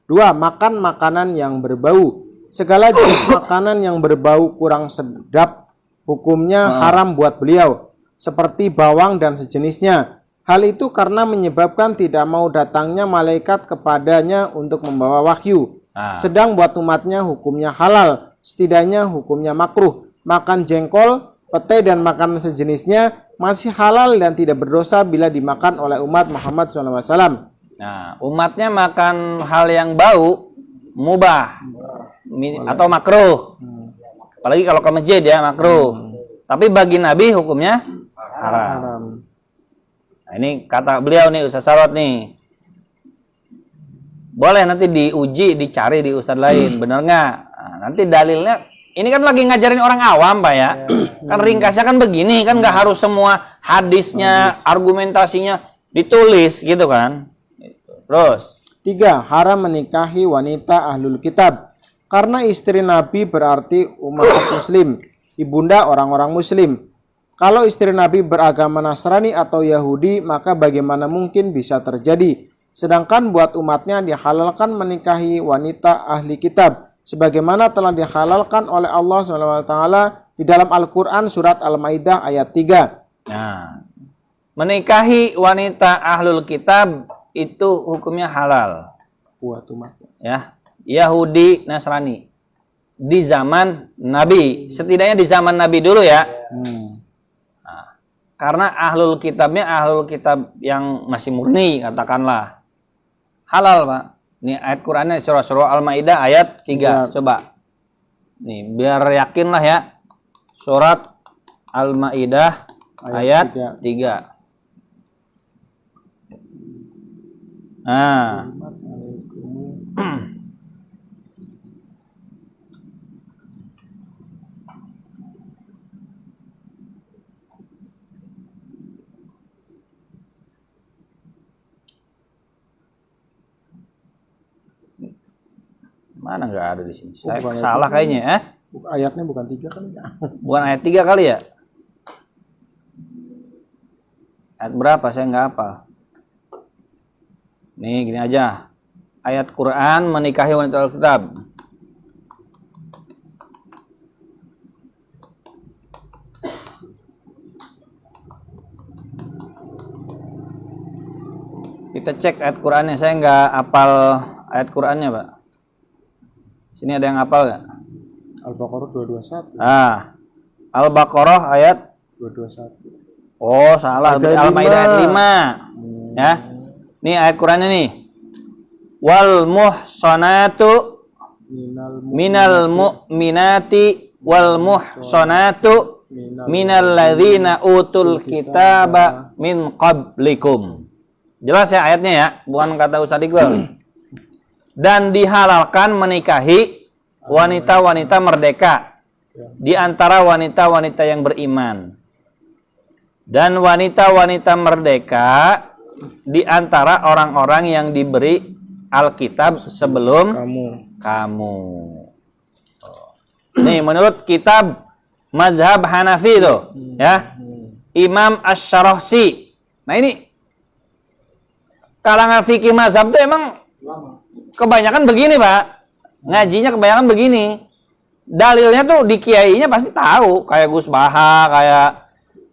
2. Makan makanan yang berbau. Segala jenis makanan yang berbau kurang sedap hukumnya haram buat beliau, seperti bawang dan sejenisnya. Hal itu karena menyebabkan tidak mau datangnya malaikat kepadanya untuk membawa wahyu. Sedang buat umatnya hukumnya halal, setidaknya hukumnya makruh. Makan jengkol, pete dan makanan sejenisnya masih halal dan tidak berdosa bila dimakan oleh umat Muhammad SAW. nah, umatnya makan hal yang bau mubah atau makruh. Apalagi kalau ke masjid ya makruh. Tapi bagi Nabi hukumnya haram. Nah, ini kata beliau nih Ustaz Sarot nih. Boleh nanti diuji, dicari di ustaz lain, bener nggak? Nah, nanti dalilnya, ini kan lagi ngajarin orang awam Pak ya. Kan ringkasnya kan begini, kan nggak harus semua hadisnya, argumentasinya ditulis gitu kan. Terus 3. Haram menikahi wanita ahlul kitab. Karena istri Nabi berarti umat muslim, ibunda orang-orang muslim. Kalau istri Nabi beragama Nasrani atau Yahudi, maka bagaimana mungkin bisa terjadi? Sedangkan buat umatnya dihalalkan menikahi wanita ahli kitab, sebagaimana telah dihalalkan oleh Allah SWT di dalam Al-Quran surat Al-Maidah ayat 3. Nah, menikahi wanita ahlul kitab itu hukumnya halal. Buat umatnya. Ya, Yahudi, Nasrani. Di zaman Nabi, setidaknya di zaman Nabi dulu ya. Nah, karena ahlul kitabnya ahlul kitab yang masih murni, katakanlah. Halal, Pak. Ini ayat Qur'annya surah Al-Maidah ayat 3. Coba. Nih, biar yakin lah ya. Surat Al-Maidah ayat 3. Nah. Mana nggak ada di sini? Saya salah kayaknya ya. Ayatnya bukan 3 kan? Bukan ayat 3 kali ya? Ayat berapa? Saya nggak hafal. Nih gini aja. Ayat Quran menikahi wanita Alkitab. Kita cek ayat Qurannya. Saya nggak hafal ayat Qurannya, Pak. Sini ada yang hafal nggak? Al-Baqarah 221. Ah, Al-Baqarah ayat 221. oh salah, Al-Maidah ayat 5. Ya. Nih ayat Qurannya nih. Wal muhsanatu minal mu'minati wal muhsanatu minal ladzina utul kitaba min qablikum. Jelas ya ayatnya ya, bukan kata Ustaz Iqbal. Dan dihalalkan menikahi wanita-wanita merdeka di antara wanita-wanita yang beriman. Dan wanita-wanita merdeka di antara orang-orang yang diberi Alkitab sebelum kamu. Nih menurut kitab mazhab Hanafi itu ya, Imam Asy-Syarahsi. Nah ini kalangan fikih mazhab itu emang kebanyakan begini Pak, ngajinya kebanyakan begini. Dalilnya tuh di kiainya pasti tahu, kayak Gus Baha, kayak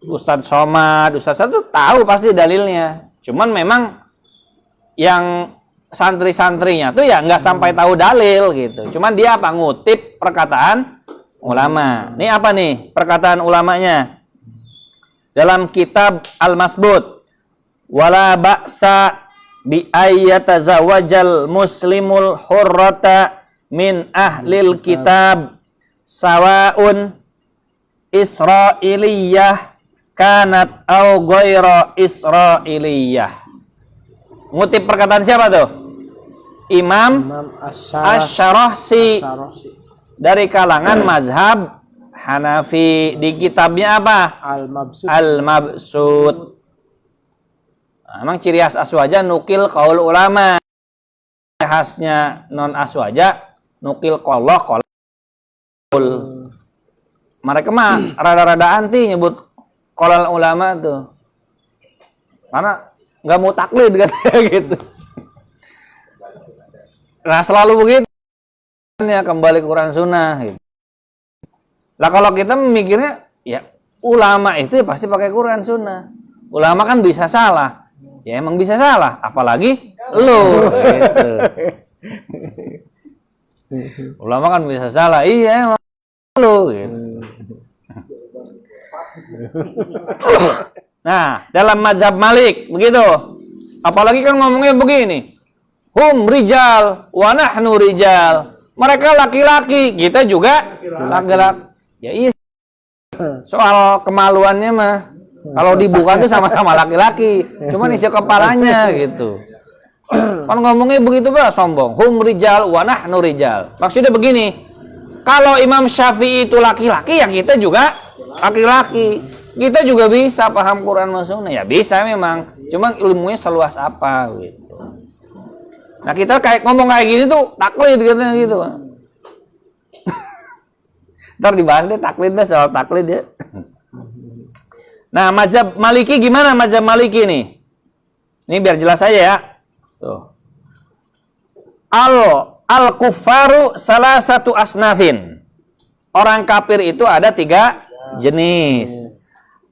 Ustadz Somad, Ustadz tuh tahu pasti dalilnya. Cuman memang yang santri-santrinya tuh ya nggak sampai tahu dalil gitu. Cuman dia apa, ngutip perkataan ulama. Ini apa nih perkataan ulamanya? Dalam kitab Al-Masbud, wala ba'sa bi ayyatazawajal muslimul hurrata min ahlil kitab sawaun israiliyah kanat au ghaira israiliyah. Ngutip perkataan siapa tuh? Imam Asy-Syarahsi dari kalangan mazhab Hanafi. Di kitabnya apa? Al-Mabsut. Nah, emang ciri khas aswaja nukil qaul ulama. Khasnya non aswaja nukil qollah Mereka mah rada-rada anti nyebut qaulal ulama tuh. Karena nggak mau taklid katanya gitu. Nah, selalu begitu ya, kembali ke Quran Sunnah gitu. Lah kalau kita mikirnya ya ulama itu pasti pakai Quran Sunnah. Ulama kan bisa salah. Ya emang bisa salah, apalagi lu gitu. Ulama kan bisa salah. Iya emang lu gitu. Nah, dalam mazhab Malik begitu. Apalagi kan ngomongnya begini. Hum rijal wa nahnu rijal. Mereka laki-laki, kita juga laki-laki. Ya iya. Soal kemaluannya mah kalau dibuka tuh sama-sama laki-laki. Cuman isi kepalanya gitu. Kan ngomongnya begitu Pak, sombong. Hum rijal wa nahnu rijal. Maksudnya begini. Kalau Imam Syafi'i itu laki-laki, ya kita juga laki-laki. Kita juga bisa paham Quran dan Sunnah. Ya bisa memang. Cuma ilmunya seluas apa gitu. Nah kita kayak ngomong kayak gini tuh taklid katanya gitu. Ntar dibahas deh taklid deh, soal taklid ya. Nah mazhab Maliki gimana mazhab Maliki nih? Ini biar jelas aja ya. Tuh. Al-kuffaru salah satu asnafin. Orang kafir itu ada 3 jenis.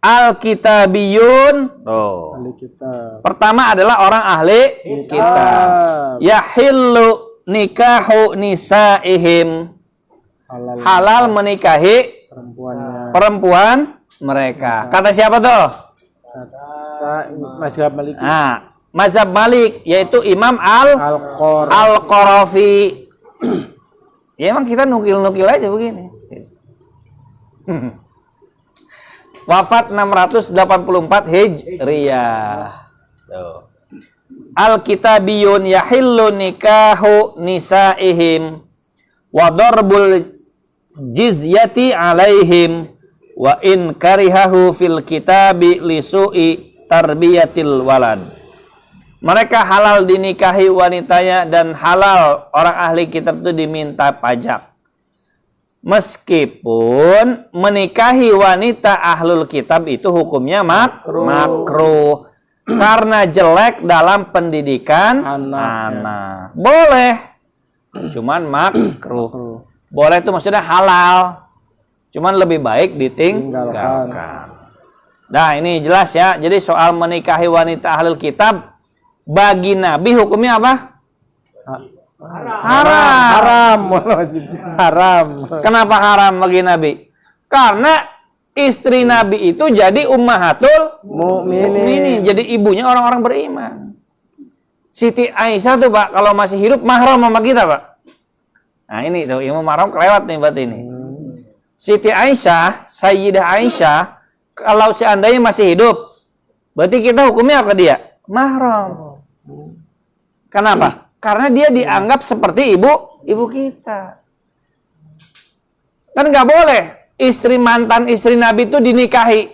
Al-kitabiyun. Oh. Ahli kitab. Pertama adalah orang ahli kitab. Yahillu nikahu nisaihim. Halal menikahi perempuan mereka. Kata siapa tuh? Kata mazhab Maliki. Nah, mazhab Malik yaitu Imam Al-Qarafi. Ya emang kita nukil-nukil aja begini. Wafat 684 Hijriyah. Al-kitabiyun yahillu nikahu nisaihim wa darbul jizyati alaihim wa in karihahu fil kitabi lisu'i tarbiyatil walad. Mereka halal dinikahi wanitanya dan halal orang ahli kitab itu diminta pajak. Meskipun menikahi wanita ahlul kitab itu hukumnya makruh. Karena jelek dalam pendidikan anak. Boleh. Cuman makruh. Boleh itu maksudnya halal. Cuman lebih baik ditinggalkan. Nah, ini jelas ya. Jadi soal menikahi wanita ahlul kitab bagi Nabi hukumnya apa? Haram. Kenapa haram bagi Nabi? Karena istri Nabi itu jadi ummahatul mukminin. Jadi ibunya orang-orang beriman. Siti Aisyah tuh Pak, kalau masih hidup mahram sama kita Pak. Nah ini tuh, ilmu mahram kelewat nih berarti ini. Siti Aisyah, Sayyidah Aisyah, kalau seandainya masih hidup, berarti kita hukumnya apa dia? Mahram. Kenapa? Karena dia dianggap seperti ibu kita. Kan nggak boleh mantan istri Nabi itu dinikahi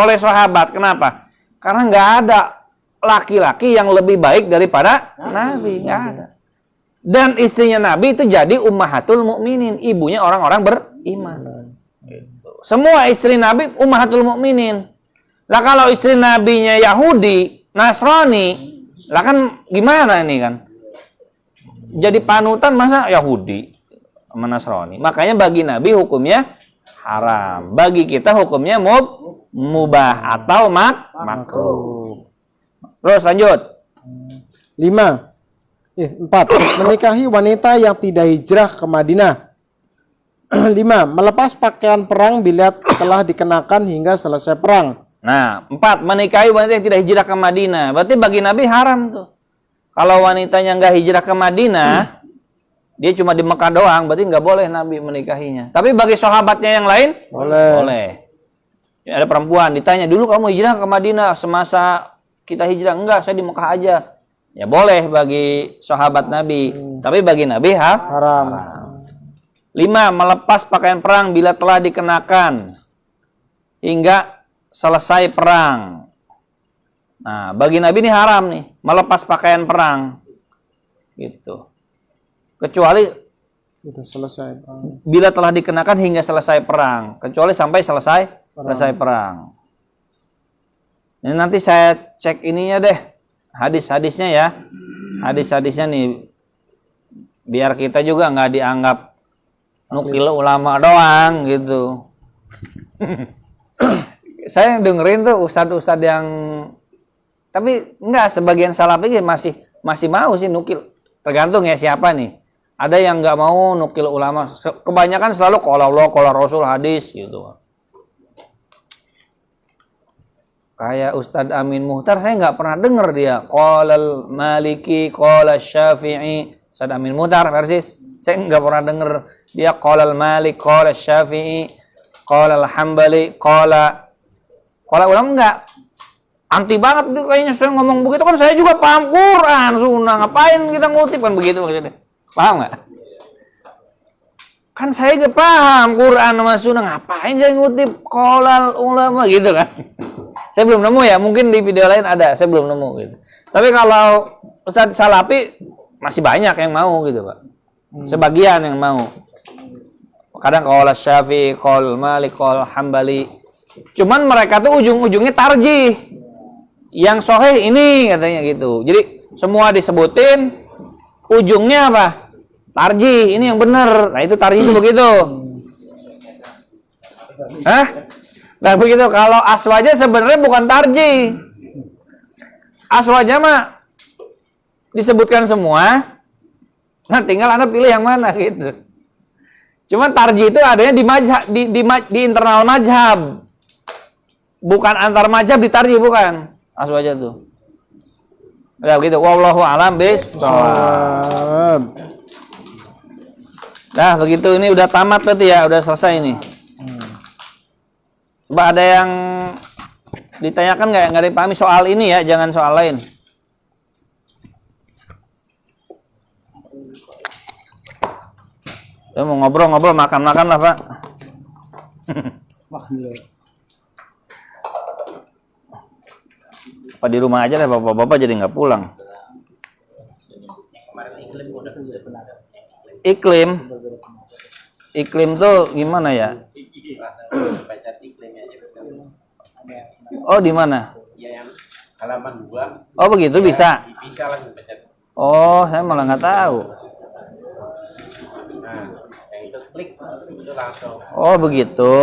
oleh sahabat. Kenapa? Karena nggak ada laki-laki yang lebih baik daripada Nabi. Nggak ada. Dan istrinya Nabi itu jadi ummahatul mukminin, ibunya orang-orang beriman. Semua istri Nabi ummahatul mukminin. Lah kalau istri Nabinya Yahudi, Nasrani, lah kan gimana ini kan? Jadi panutan masa Yahudi sama Nasrani. Makanya bagi Nabi hukumnya haram. Bagi kita hukumnya mubah atau makruh. Terus lanjut. 4. Menikahi wanita yang tidak hijrah ke Madinah. 5. Melepas pakaian perang bila telah dikenakan hingga selesai perang. Nah, 4. Menikahi wanita yang tidak hijrah ke Madinah. Berarti bagi Nabi haram tuh. Kalau wanitanya nggak hijrah ke Madinah, dia cuma di Mekah doang, berarti nggak boleh Nabi menikahinya. Tapi bagi sahabatnya yang lain, boleh. Ya, ada perempuan ditanya, dulu kamu hijrah ke Madinah semasa kita hijrah? Enggak, saya di Mekah aja. Ya boleh bagi sahabat Nabi, tapi bagi Nabi haram. 5. Melepas pakaian perang bila telah dikenakan hingga selesai perang. Nah, bagi Nabi ini haram nih, melepas pakaian perang. Gitu. Kecuali Udah selesai. Bila telah dikenakan hingga selesai perang, kecuali sampai selesai perang. Ini nanti saya cek ininya deh, hadis-hadisnya ya. Hadis-hadisnya nih, biar kita juga nggak dianggap nukil ulama doang gitu. Saya dengerin tuh ustadz-ustadz yang, tapi enggak, sebagian salafi masih mau sih nukil. Tergantung ya siapa nih. Ada yang nggak mau nukil ulama. Kebanyakan selalu qala Allah, qala Rasul, hadis gitu. Kayak Ustadz Amin Muhtar, saya nggak pernah denger dia qala Maliki, qala Syafi'i. Ustadz Amin Muhtar persis, saya nggak pernah denger dia qala Malik, qala Syafi'i, qala Hambali, qala ulama. Enggak. Anti banget tuh kayaknya saya ngomong begitu, kan saya juga paham Quran, sunnah, ngapain kita ngutip kan begitu maksudnya. Paham nggak? Kan saya gak paham Quran sama sunnah, ngapain saya ngutip qala ulama gitu kan. Saya belum nemu ya, mungkin di video lain ada, saya belum nemu gitu. Tapi kalau Ustadz Salafi masih banyak yang mau gitu, Pak. Sebagian yang mau. Kadang qala Syafi'i, qala Malik, qala Hambali. Cuman mereka tuh ujung-ujungnya tarjih. Yang sahih ini katanya gitu. Jadi semua disebutin, ujungnya apa? Tarjih, ini yang benar. Nah itu tarjih itu begitu. Hah? Nah begitu. Kalau aswaja sebenarnya bukan tarjih. Aswaja mah disebutkan semua. Nah tinggal Anda pilih yang mana gitu. Cuman tarjih itu adanya di mazhab, di internal mazhab. Bukan antar mazhab ditarjih, bukan. Aswaja tuh. Udah begitu. Wallahu a'lam bishawab. Nah, begitu ini udah tamat berarti ya, udah selesai ini. Coba ada yang ditanyakan nggak dipahami soal ini ya, jangan soal lain. Ya, mau ngobrol-ngobrol, makan-makan lah, Pak. Makan dulu. Apa di rumah aja lah, bapak-bapak jadi nggak pulang. Iklim tuh gimana ya? Oh, di mana? Halaman 2. Oh, begitu bisa. Bisa langsung pencet. Oh, saya malah nggak tahu. Nah, yang itu klik itu langsung. Oh, begitu.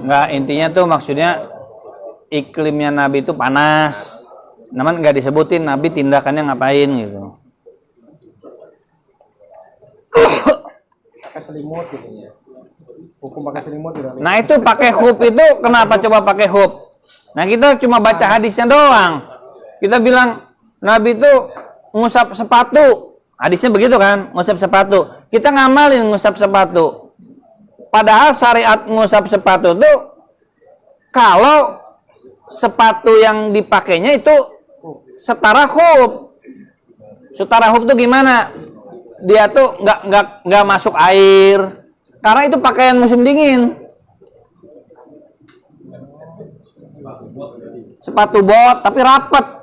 Nggak, intinya tuh maksudnya iklimnya Nabi itu panas. Namun nggak disebutin Nabi tindakannya ngapain gitu. Pakai selimut gitu ya. Hukum pakai selimut gitu. Nah itu pakai hub itu kenapa coba pakai hub? Nah kita cuma baca hadisnya doang. Kita bilang Nabi itu ngusap sepatu. Hadisnya begitu kan, ngusap sepatu. Kita ngamalin ngusap sepatu. Padahal syariat ngusap sepatu tuh kalau sepatu yang dipakainya itu setara hub. Setara hub tuh gimana? Dia tuh nggak masuk air. Karena itu pakaian musim dingin. Sepatu bot tapi rapat.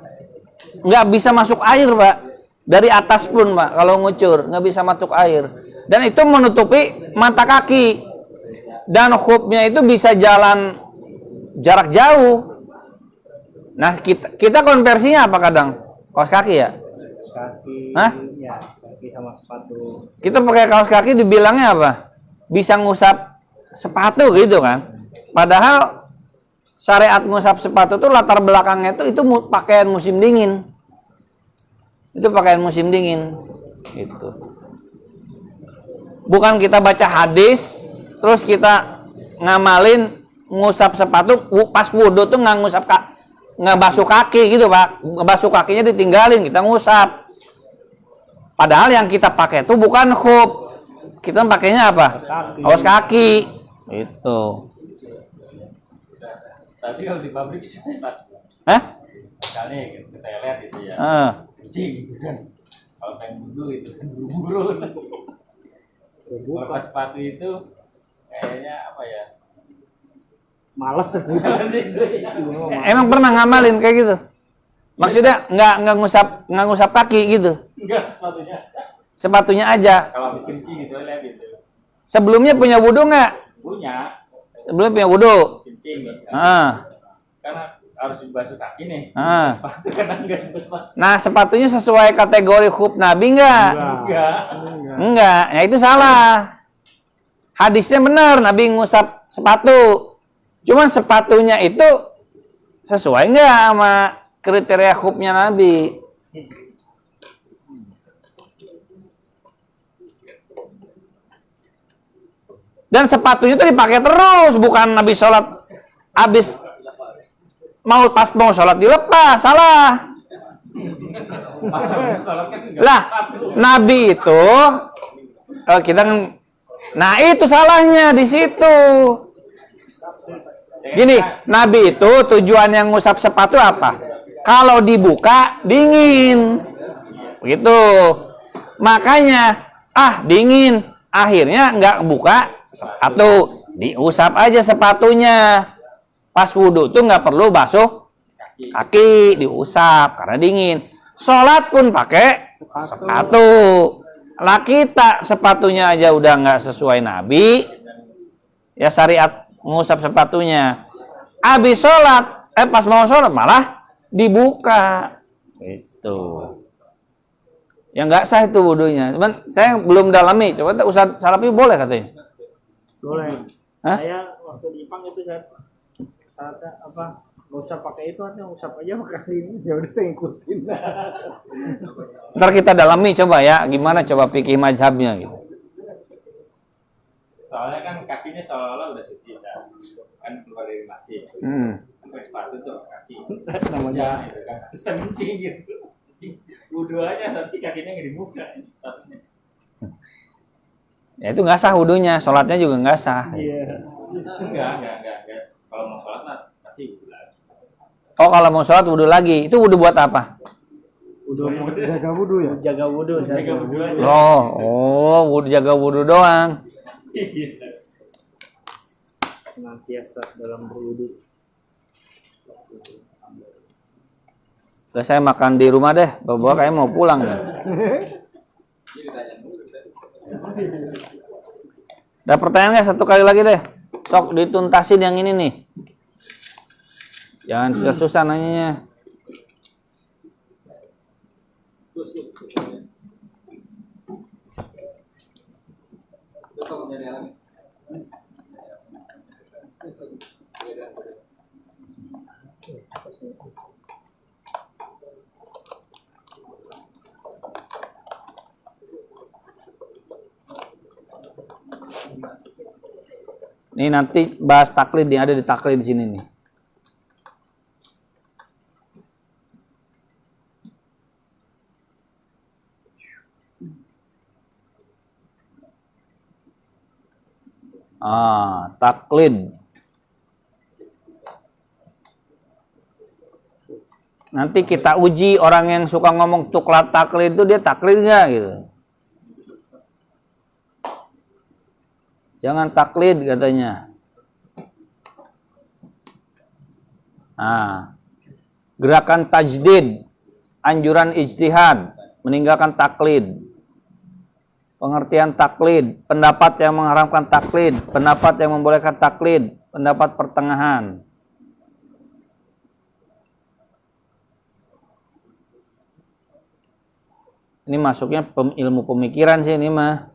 Nggak bisa masuk air, Pak. Dari atas pun, Pak, kalau ngucur nggak bisa masuk air. Dan itu menutupi mata kaki. Dan hubnya itu bisa jalan jarak jauh. Nah, kita konversinya apa kadang? Kaos kaki ya? Kaki. Hah? Ya, kaki sama sepatu. Kita pakai kaos kaki dibilangnya apa? Bisa ngusap sepatu gitu kan? Padahal syariat ngusap sepatu tuh latar belakangnya itu pakaian musim dingin. Itu pakaian musim dingin. Gitu. Bukan kita baca hadis terus kita ngamalin ngusap sepatu pas wudhu tuh nggak basuh kaki gitu, Pak. Basuh kakinya ditinggalin, kita ngusap. Padahal yang kita pakai itu bukan khuf. Kita pakainya apa? Kaos kaki. Itu. Tapi kalau di pabrik Hah? misalnya kita lihat itu ya. Kencing gitu kan. Kalau pengen wudhu itu kan buru-buru. Kalau pas sepatu itu kayaknya apa ya? Males gitu. Emang pernah ngamalin kayak gitu? Maksudnya nggak ngusap kaki gitu? Enggak, sepatunya. Sepatunya aja. Kalau habis kencing gitu lihat gitu. Sebelumnya punya wudhu nggak? Punya Sebelumnya punya wudhu. kencing gitu. Karena harus dibasuh kaki nih. Sepatu karena enggak sepatu. Nah, sepatunya sesuai kategori khuf Nabi nggak? Enggak. Enggak, ya itu salah. Hadisnya benar, Nabi ngusap sepatu. Cuman sepatunya itu sesuai nggak sama kriteria khufnya Nabi? Dan sepatunya itu dipakai terus, bukan Nabi sholat habis pas mau sholat dilepas, salah. Lah, Nabi itu nah itu salahnya di situ. Gini, Nabi itu tujuan yang ngusap sepatu apa? Kalau dibuka dingin, begitu. Makanya dingin, akhirnya nggak buka sepatu, diusap aja sepatunya. Pas wudhu tuh nggak perlu basuh kaki, diusap karena dingin. Sholat pun pakai sepatu. Lah kita sepatunya aja udah nggak sesuai Nabi, ya syariat ngusap sepatunya. Habis sholat, pas mau sholat malah dibuka. Itu. Yang nggak sah itu wudhunya. Cuman saya belum dalami. Coba Ustaz Salafi boleh katanya. Boleh. Hah? Saya waktu di Jepang itu saya apa? Nggak usah pakai itu, hanya usap aja pakai ini. Ya udah saya ngikutin. Ntar kita dalami coba ya, gimana coba fikih mazhabnya gitu. Soalnya kan kakinya seolah-olah udah suci kan keluar dari masjid. Pakai sepatu tuh kaki. Namanya itu kan. Terus kencing gitu. Wudhu aja tapi kakinya nggak dibuka sepatunya. Ya itu nggak sah wudhunya, sholatnya juga nggak sah. Iya. Enggak. Kalau mau sholat mah pasti wudhu lagi. Oh, kalau mau sholat wudhu lagi, itu wudhu buat apa? Udah mau jaga wudhu ya? Jaga wudhu aja. Wudhu jaga wudhu doang. Senantiasa dalam berwudhu. Udah saya makan di rumah deh, bawa kayak mau pulang nih. Ada pertanyaan nggak? Satu kali lagi deh. Sok dituntasin yang ini nih. Jangan susah-susah nanyanya. Ini nanti bahas taklid nih, ada di taklid di sini nih. Taklid. Nanti kita uji orang yang suka ngomong tuklat taklid itu dia taklid nggak gitu. Jangan taklid katanya. Gerakan tajdid, anjuran ijtihad, meninggalkan taklid. Pengertian taklid, pendapat yang mengharamkan taklid, pendapat yang membolehkan taklid, pendapat pertengahan. Ini masuknya ilmu pemikiran sih ini mah.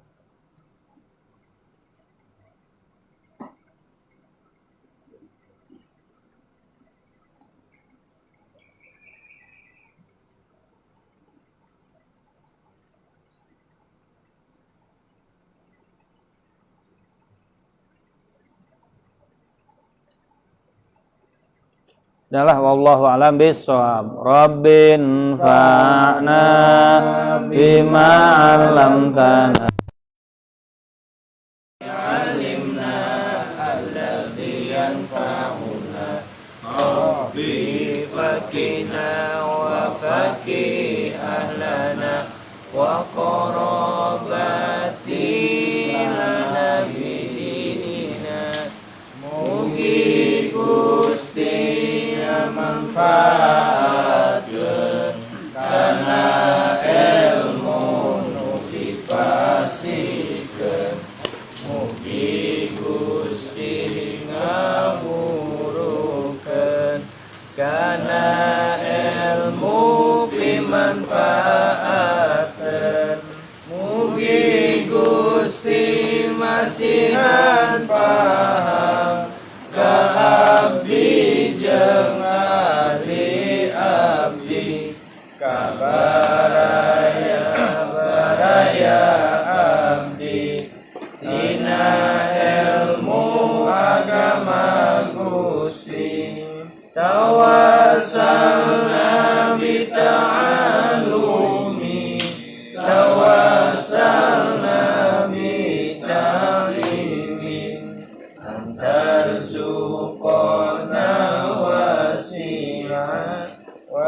Adalah wallahu a'lam bishawab. Rabbin fa'na bima 'allamtana. Alimna alladhi yanfa'una. Rabbi fakina wa faqih ahlana wa qarabati lana fi dinina. Mugi pasihan paham abdi jeung ahli abdi kabaraya baraya abdi dina ilmu agama Gusti tawassalna bi ta'alumi tawassalna bi ta'limi antarzuqona wasi'an wa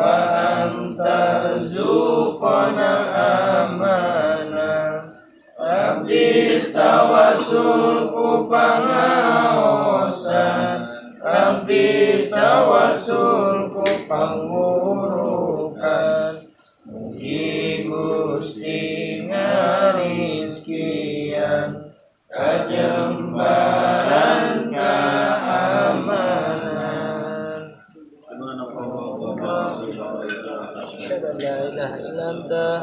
antarzuqona amanah abdi tawasul ku pangaosan abdi tawasul ku pangurukan mugi Gusti ngarizkian kajembaran keamanan. La ilaha illallah.